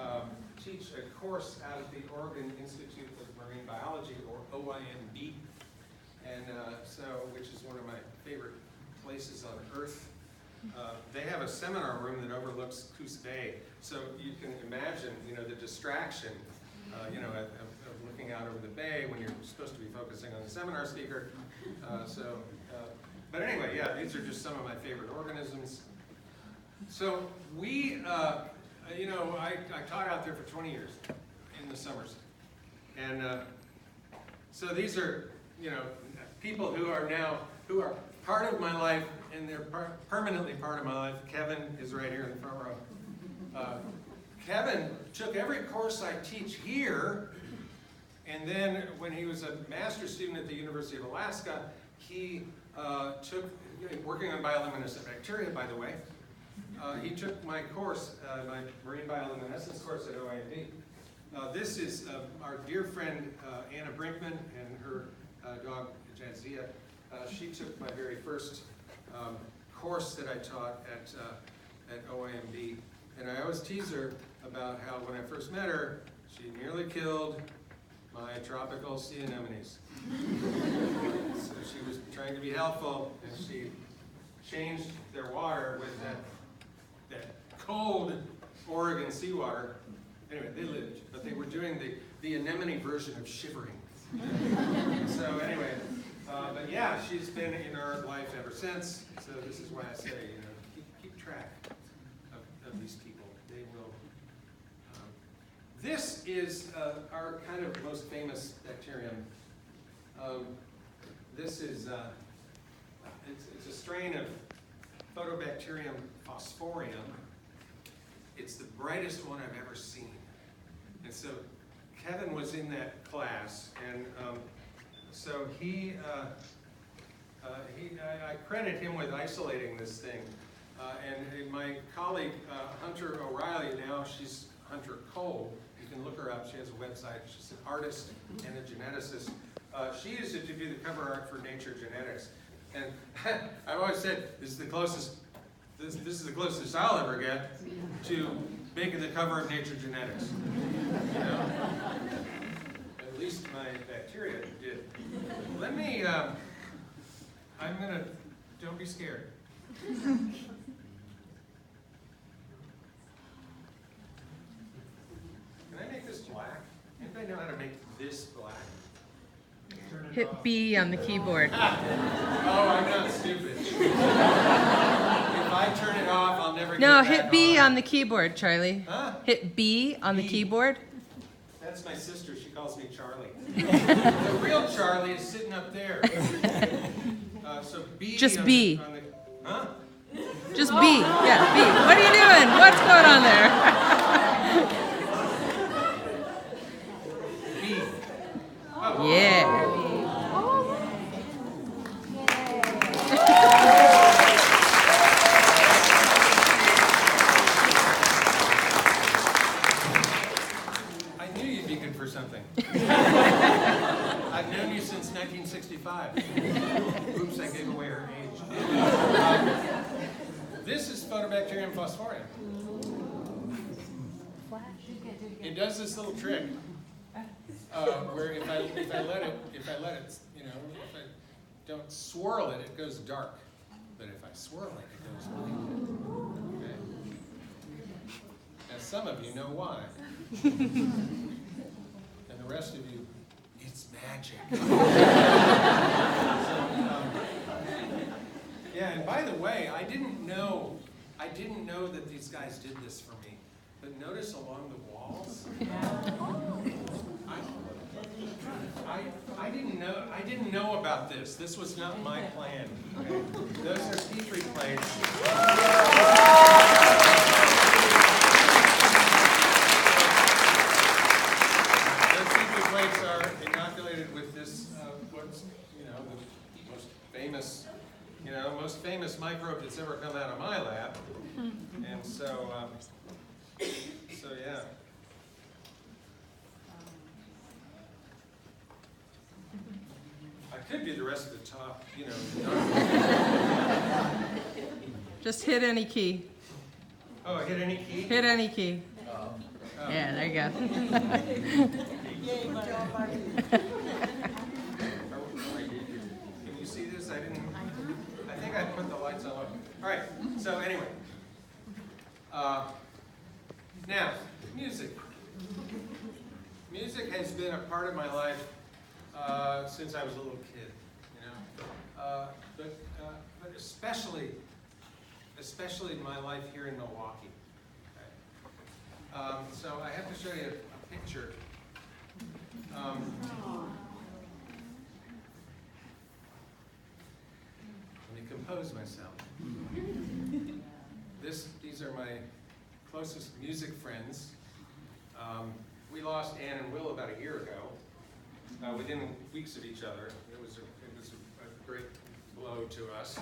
teach a course out of the Oregon Institute of Marine Biology, or OIMB, and which is one of my favorite places on Earth. They have a seminar room that overlooks Coos Bay, so you can imagine, you know, the distraction, you know, of looking out over the bay when you're supposed to be focusing on the seminar speaker. But anyway, yeah, these are just some of my favorite organisms. So we, you know, I taught out there for 20 years in the summers. And so these are, you know, people who are part of my life, and they're permanently part of my life. Kevin is right here in the front row. Kevin took every course I teach here, and then when he was a master's student at the University of Alaska, he took, working on bioluminescent bacteria, by the way, he took my course, my marine bioluminescence course at OIMD. This is our dear friend Anna Brinkman and her dog Jadzia. She took my very first course that I taught at OIMD. And I always tease her about how when I first met her, she nearly killed my tropical sea anemones. So she was trying to be helpful, and she changed their water with that cold Oregon seawater. Anyway, they lived, but they were doing the anemone version of shivering. So anyway, but yeah, she's been in our life ever since. So this is why I say, you know, keep track of these people. They will. This is our kind of most famous bacterium. This is it's a strain of Photobacterium phosphorium. It's the brightest one I've ever seen. And so Kevin was in that class, and so I credit him with isolating this thing. And my colleague, Hunter O'Reilly, now she's Hunter Cole. You can look her up. She has a website. She's an artist and a geneticist. She used it to do the cover art for Nature Genetics. And I've always said this is the closest. This is the closest I'll ever get to making the cover of Nature Genetics. You know? At least my bacteria did. Let me. I'm gonna. Don't be scared. Can I make this black? Anybody know how to make this black? Hit B on the keyboard. Oh, I'm not stupid. If I turn it off, I'll never get it No, back hit B on. on the keyboard, Charlie. Huh? Hit B on the B. keyboard. That's my sister. She calls me Charlie. The real Charlie is sitting up there. So B. Just on B. The, huh? Just B. Yeah, B. What are you doing? What's going on there? B. Oh. Yeah. I knew you'd be good for something. I've known you since 1965. Oops, I gave away her age. This is Photobacterium phosphorium. It does this little trick where if I let it, you know, if I don't swirl it, it goes dark. But if I swirl it, it goes light. Okay? And some of you know why. And the rest of you, it's magic. Yeah, and by the way, I didn't know that these guys did this for me. But notice along the walls, I didn't know about this. This was not my plan. Okay? Those are Petri plates. Those Petri plates are inoculated with this, what's, you know, the most famous microbe that's ever come out of my lab. And so, yeah. I could do the rest of the top, you know. Just hit any key. Oh, I hit any key? Hit any key. Oh. Yeah, there you go. Yay, good job, Marty. Can you see this? I think I put the lights on. All right, so anyway. Now, music. Music has been a part of my life since I was a little kid, you know. but especially in my life here in Milwaukee. Okay. So I have to show you a picture. Let me compose myself. These are my closest music friends. We lost Ann and Will about a year ago, within weeks of each other. It was a great blow to us.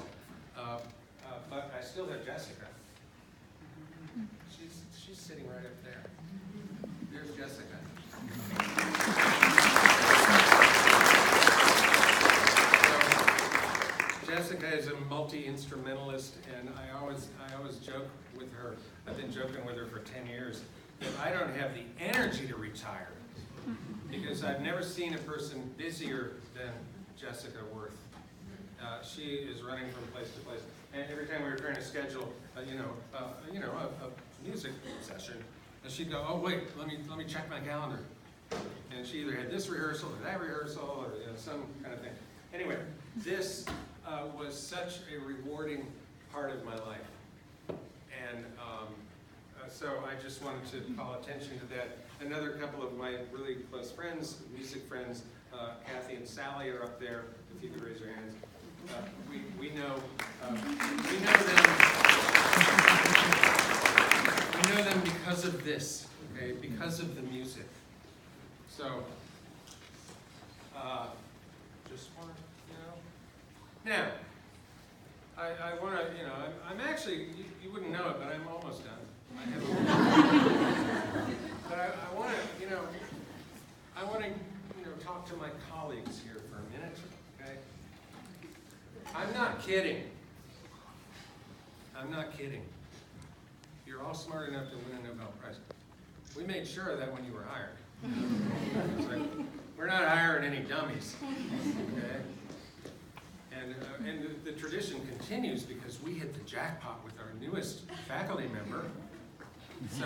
But I still have Jessica. She's sitting right up there. There's Jessica. So, Jessica is a multi-instrumentalist, and I always joke with her. I've been joking with her for 10 years that I don't have the energy to retire, because I've never seen a person busier than Jessica Worth. She is running from place to place, and every time we were trying to schedule, a music session, and she'd go, "Oh wait, let me check my calendar," and she either had this rehearsal or that rehearsal or some kind of thing. Anyway, this was such a rewarding part of my life, and so I just wanted to call attention to that. Another couple of my really close friends, music friends, Kathy and Sally are up there. If you could raise your hands. We know them because of this, okay? Because of the music. So, just want to, Now, I want to, I'm actually, you wouldn't know it, but I'm almost done. But I want to, talk to my colleagues here for a minute, okay? I'm not kidding. I'm not kidding. You're all smart enough to win a Nobel Prize. We made sure of that when you were hired. It's like, we're not hiring any dummies, okay? And the tradition continues because we hit the jackpot with our newest faculty member. So,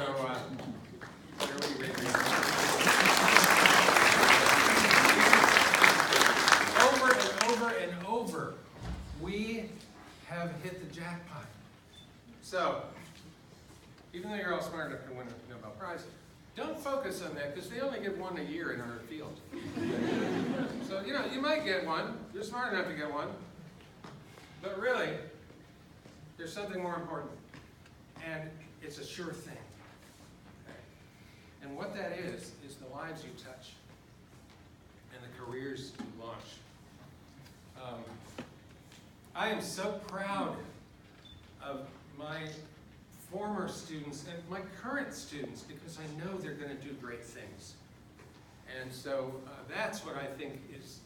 over and over, we have hit the jackpot. So, even though you're all smart enough to win a Nobel Prize, don't focus on that, because they only get one a year in our field. So, you might get one. You're smart enough to get one. But really, there's something more important. And it's a sure thing. Okay? And what that is the lives you touch and the careers you launch. I am so proud of my former students and my current students, because I know they're going to do great things. And so that's what I think is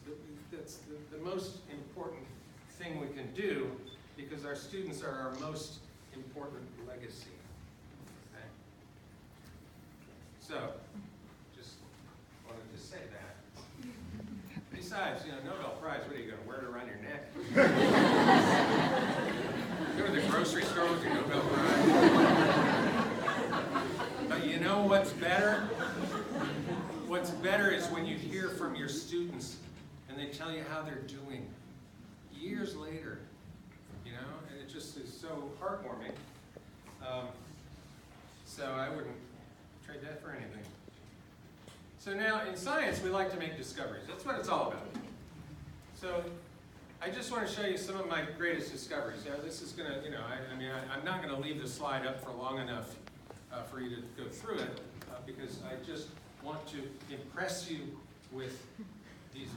that's the most important thing we can do, because our students are our most important legacy. Okay? So, just wanted to say that. Besides, Nobel Prize, what are you going to wear it around your neck? Go to the grocery store with your Nobel Prize. But you know what's better? What's better is when you hear from your students and they tell you how they're doing years later, and it just is so heartwarming. So I wouldn't trade that for anything. So now, in science, we like to make discoveries. That's what it's all about. So I just want to show you some of my greatest discoveries. Now, this is going to, I'm not going to leave the slide up for long enough for you to go through it, because I just want to impress you with these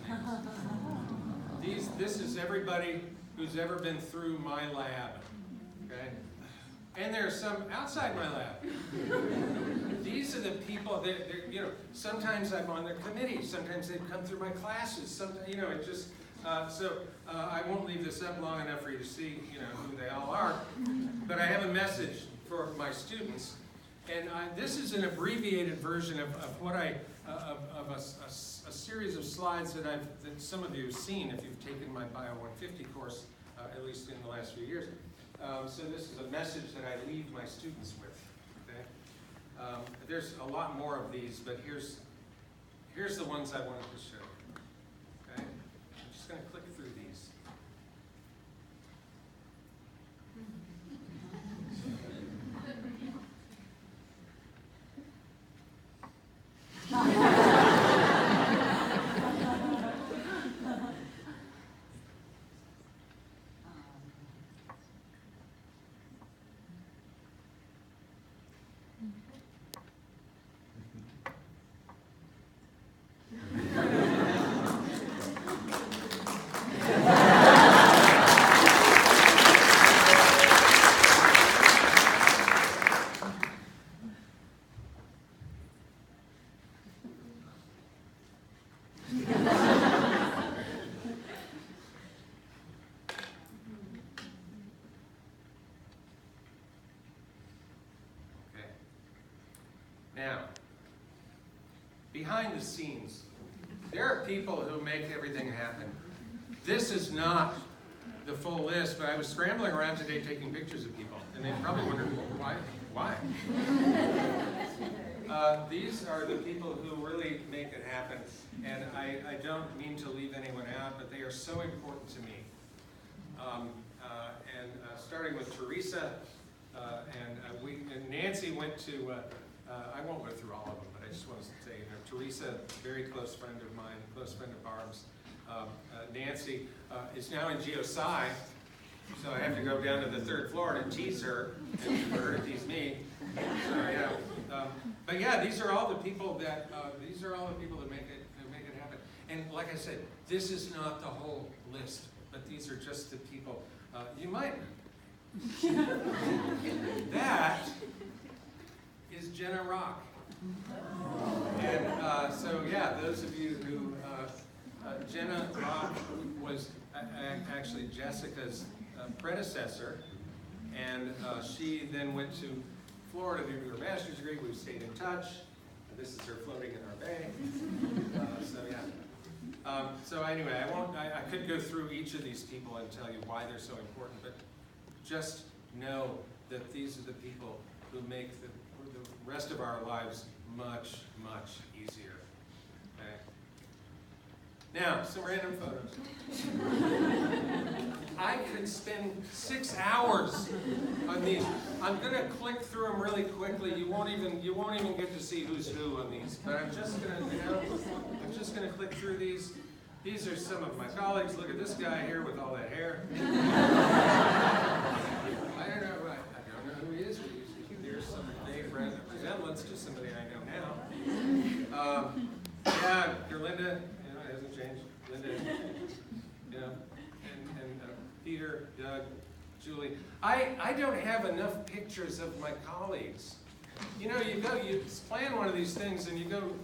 names. This is everybody who's ever been through my lab, okay? And there are some outside my lab. These are the people that, sometimes I'm on their committee, sometimes they've come through my classes, sometimes, it just, I won't leave this up long enough for you to see, who they all are. But I have a message for my students, and this is an abbreviated version of what of a series of slides that some of you have seen if you've taken my Bio 150 course, at least in the last few years. So this is a message that I leave my students with. Okay? There's a lot more of these, but here's the ones I wanted to show you. Okay? I'm just going to click through these. Now, behind the scenes, there are people who make everything happen. This is not the full list, but I was scrambling around today taking pictures of people, and they probably wondered, well, why? These are the people who really make it happen, and I don't mean to leave anyone out, but they are so important to me. Starting with Teresa, and Nancy went to, I won't go through all of them, but I just want to say, Teresa, very close friend of mine, close friend of Barb's. Nancy is now in GeoSci, so I have to go down to the 3rd floor and tease her, and for her to tease me. So yeah, but yeah, these are all the people that make it happen. And like I said, this is not the whole list, but these are just the people. You might. That is Jenna Rock. And so yeah, those of you who Jenna Rock was actually Jessica's predecessor, and she then went to Florida to do her master's degree. We've stayed in touch. This is her floating in our bay. So yeah. So anyway, I could go through each of these people and tell you why they're so important, but just know that these are the people who make the rest of our lives much, much easier. Okay? Now, some random photos. I could spend 6 hours on these. I'm going to click through them really quickly. You won't even get to see who's who on these. But I'm just going to click through these. These are some of my colleagues. Look at this guy here with all that hair. I don't know who he is. There's some vague resemblance to somebody I know now. Yeah, Gerlinda. It hasn't changed. Linda, and Peter, Doug, Julie. I don't have enough pictures of my colleagues. You plan one of these things, and you go,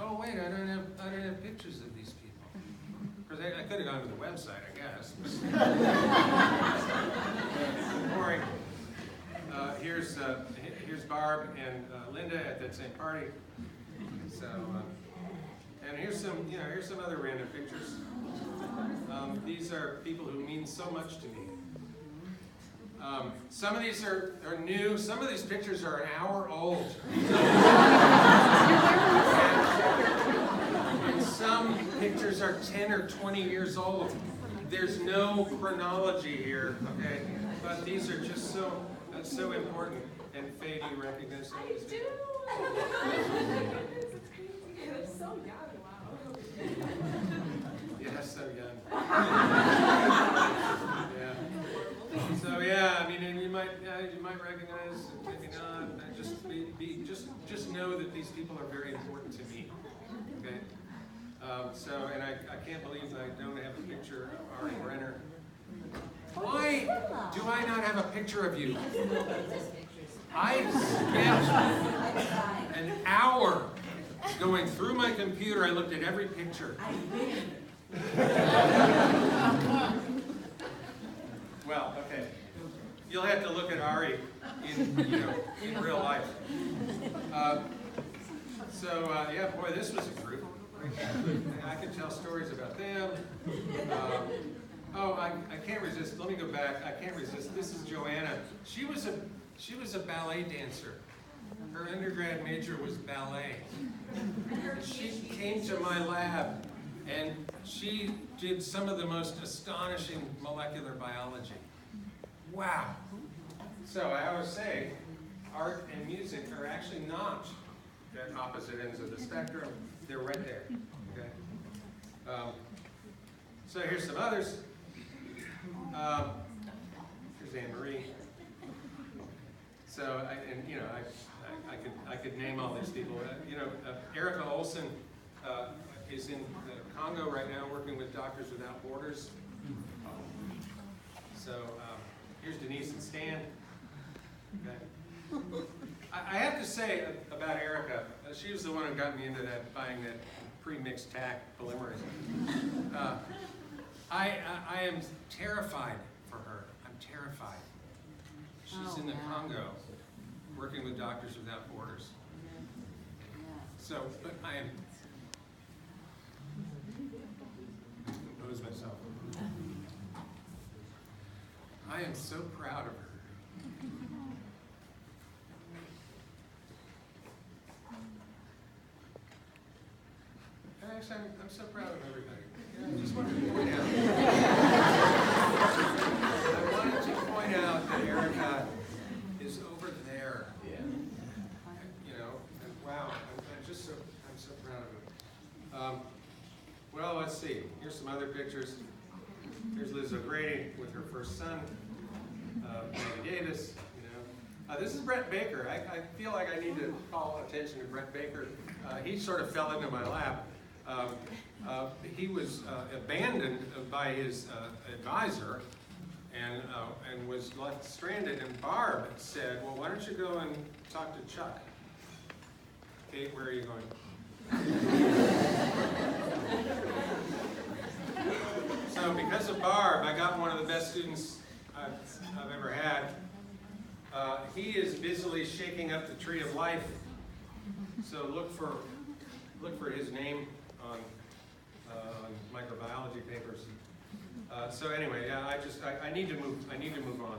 oh wait, I don't have pictures of these people. Because I could have gone to the website, I guess. Boring. Here's Barb and Linda at that same party. So. And here's some other random pictures. These are people who mean so much to me. Some of these are new. Some of these pictures are an hour old. And some pictures are 10 or 20 years old. There's no chronology here, okay? But these are just so important. And Faye, do you recognize some of these? I do. They're so young. Yeah, so young. Yeah. So yeah, I mean, and you might recognize, maybe not. Just know that these people are very important to me. Okay. And I can't believe I don't have a picture of Ari Brenner. Why do I not have a picture of you? I spent an hour going through my computer. I looked at every picture. Well, okay. You'll have to look at Ari in real life. Yeah, boy, this was a group. I could tell stories about them. I can't resist. Let me go back. I can't resist. This is Joanna. She was a ballet dancer. Her undergrad major was ballet. She came to my lab, and she did some of the most astonishing molecular biology. Wow. So I always say, art and music are actually not at opposite ends of the spectrum. They're right there. Okay. So here's some others. Here's Anne Marie. So I could name all these people. Erica Olson is in Congo right now, working with Doctors Without Borders. So here's Denise and Stan. Okay. I have to say about Erica, she was the one who got me into buying that pre-mixed tack polymerase. I am terrified for her. I'm terrified. She's in the Congo, working with Doctors Without Borders. So, but I am compose myself. I am so proud of her. Actually, I'm so proud of everybody. I just wanted to point out. I wanted to point out that Erica is over there. Yeah. You know, and wow, I'm so proud of her. Well, let's see. Here's some other pictures. Here's Liz O'Grady with her first son, Maggie Davis. You know, this is Brett Baker. I feel like I need to call attention to Brett Baker. He sort of fell into my lap. He was abandoned by his advisor and was left stranded. And Barb said, "Well, why don't you go and talk to Chuck?" Kate, where are you going? So because of Barb, I got one of the best students I've ever had. He is busily shaking up the tree of life. So look for his name on microbiology papers. So anyway, yeah, I need to move on.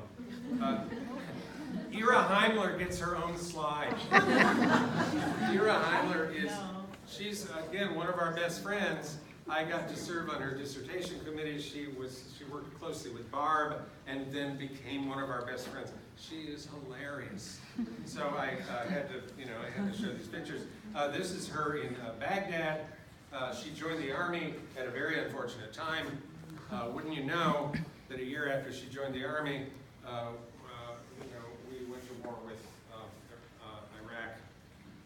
Ira Heimler gets her own slide. Ira Heimler she's again one of our best friends. I got to serve on her dissertation committee. She worked closely with Barb and then became one of our best friends. She is hilarious. So I had to show these pictures. This is her in Baghdad. She joined the army at a very unfortunate time. Wouldn't you know that a year after she joined the army, we went to war with Iraq.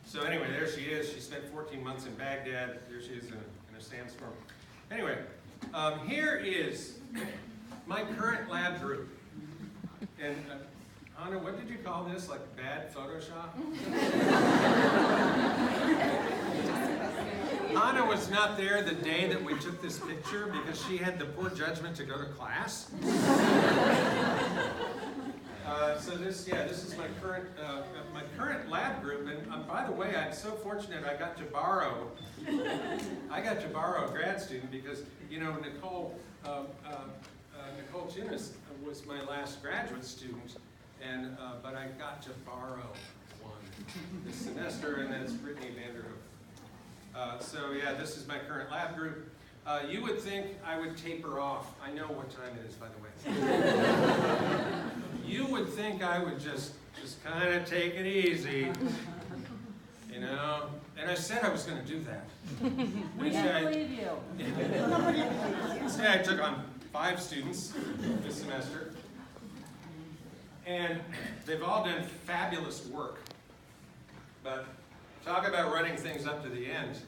So anyway, there she is. She spent 14 months in Baghdad. There she is in a sandstorm. Anyway, here is my current lab group. And Anna, what did you call this? Like bad Photoshop? Anna was not there the day that we took this picture because she had the poor judgment to go to class. So this is my current lab group, and by the way, I'm so fortunate I got to borrow a grad student because Nicole Tunis was my last graduate student, and but I got to borrow one this semester, and that's Brittany Vanderhoof. So yeah, this is my current lab group. You would think I would taper off. I know what time it is, by the way. You would think I would just kind of take it easy, And I said I was going to do that. We can't believe you. Instead, I took on 5 students this semester, and they've all done fabulous work. But talk about running things up to the end.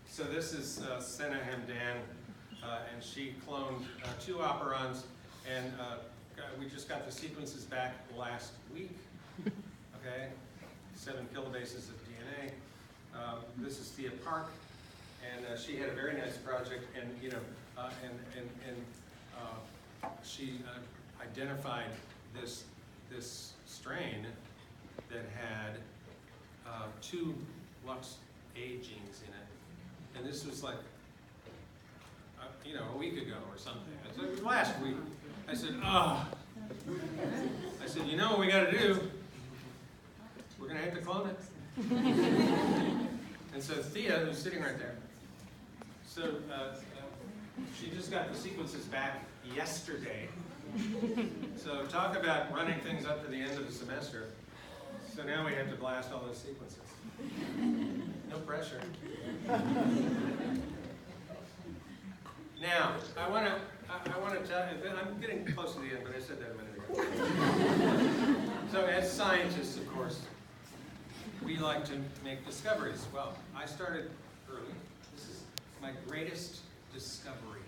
So this is Senna Hamdan, and she cloned 2 operons, and we just got the sequences back last week. Okay, 7 kilobases of DNA. This is Thea Park, and she had a very nice project, and she identified this strain that had 2 Lux A genes in it, and this was like a week ago or something. It was last week. I said, you know what we got to do? We're going to have to clone it. And so Thea, who's sitting right there, so she just got the sequences back yesterday. So talk about running things up to the end of the semester. So now we have to blast all those sequences. No pressure. Now, I want to tell you, I'm getting close to the end, but I said that a minute ago. So as scientists, of course, we like to make discoveries. Well, I started early. This is my greatest discovery.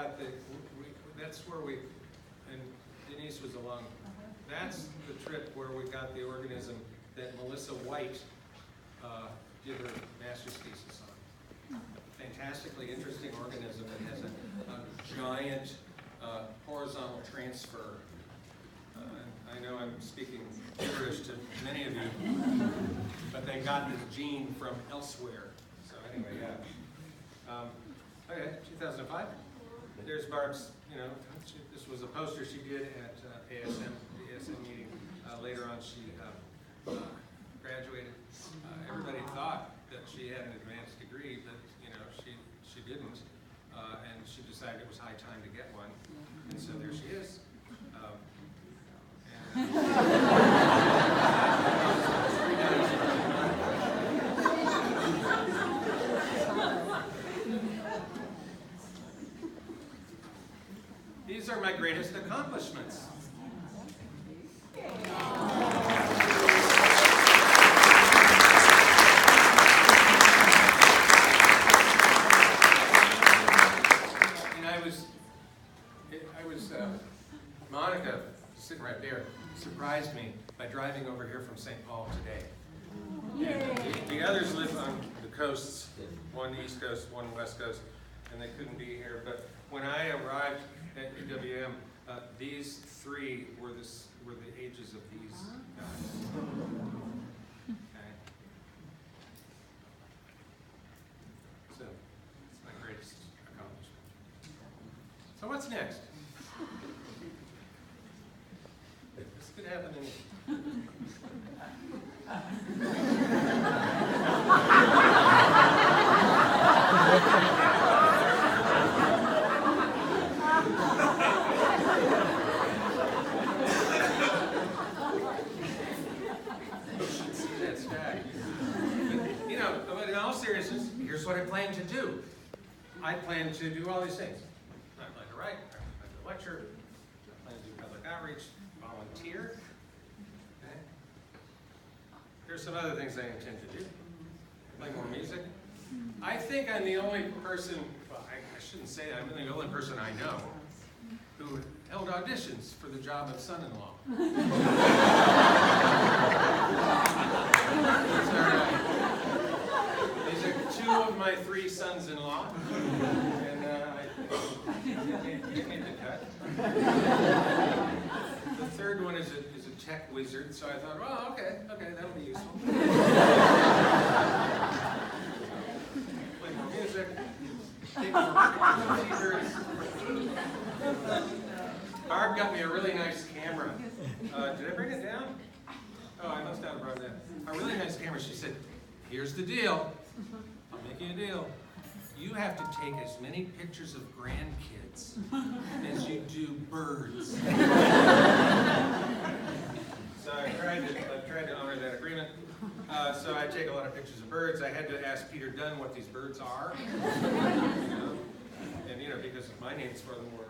got that's where we, and Denise was along, that's the trip where we got the organism that Melissa White did her master's thesis on. A fantastically interesting organism that has a giant horizontal transfer. I know I'm speaking gibberish to many of you, but they got this gene from elsewhere. So anyway, yeah. Okay, 2005. There's Barb's, this was a poster she did at the ASM meeting. Later on, she graduated. Everybody thought that she had an advanced degree, but she didn't. And she decided it was high time to get one. And so there she is. These are my greatest accomplishments. Monica, sitting right there, surprised me by driving over here from St. Paul today. And the others live on the coasts, one East Coast, one West Coast, and they couldn't be here. But when I arrived at UWM, these three were the ages of these guys. Okay. So it's my greatest accomplishment. So what's next? This could happen in But in all seriousness, here's what I plan to do. I plan to do all these things. I plan to write, I plan to lecture, I plan to do public outreach, volunteer. Okay. Here's some other things I intend to do. Play more music. I think I'm the only person, well, I shouldn't say that, I'm the only person I know who held auditions for the job of son-in-law. These are two of my three sons-in-law, and I made the cut. The third one is a tech wizard, so I thought, well, okay, that'll be useful. Play more music, take more pictures of T-shirts. Barb got me a really nice camera. Did I bring it down? Oh, I must have brought that. A really nice camera. She said, here's the deal. I'll make you a deal. You have to take as many pictures of grandkids as you do birds. So I tried to honor that agreement. So I take a lot of pictures of birds. I had to ask Peter Dunn what these birds are. And because my name's for them were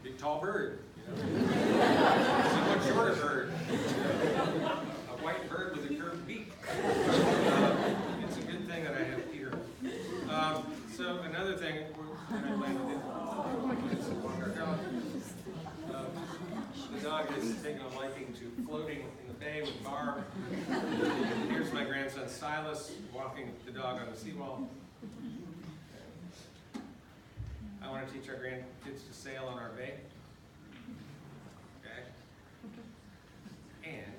big tall bird. Somewhat shorter bird. A white bird with a curved beak. It's a good thing that I have Peter. So another thing, the dog has taken a liking to floating in the bay with Barb. Here's my grandson Silas walking the dog on the seawall. I want to teach our grandkids to sail on our bay. Okay? And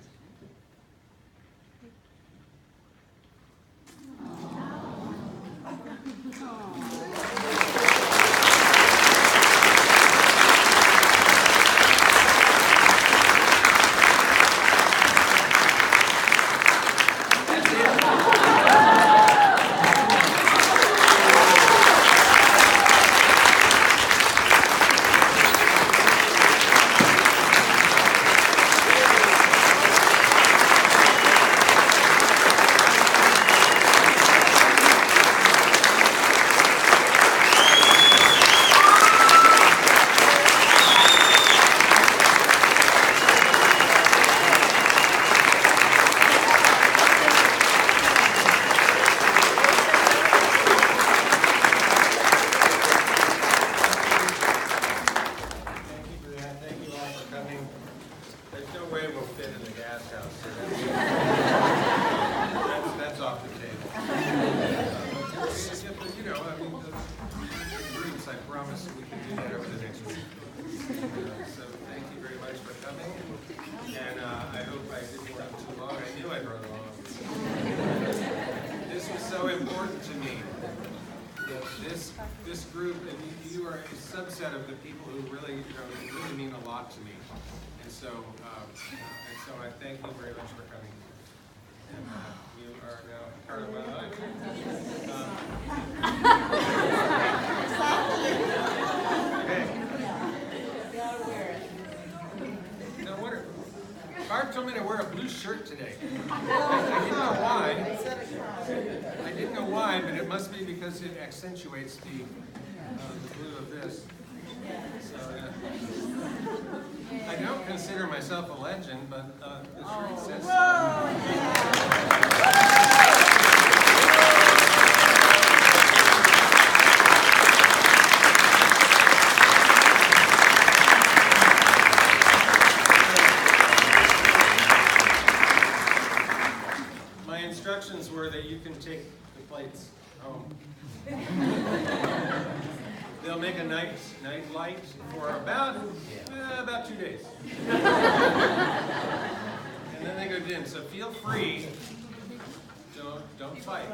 fit in the gas house. So that's off the table. You know, I mean, the roots, I promise we can do that over the next week. So thank you very much for coming. And I hope I didn't run too long. I knew I'd run long. This was so important to me. This group, and you are a subset of the people who really, really mean a lot to me. And so I thank you very much for coming. And you are now part of my life. Okay. Now, Barb told me to wear a blue shirt today. I didn't know why. I didn't know why, but it must be because it accentuates the blue of this. So, I don't consider myself a legend, but the shirt says so. My instructions were that you can take the plates home. They'll make a night light for about 2 days. And then they go dim, so feel free. Don't fight.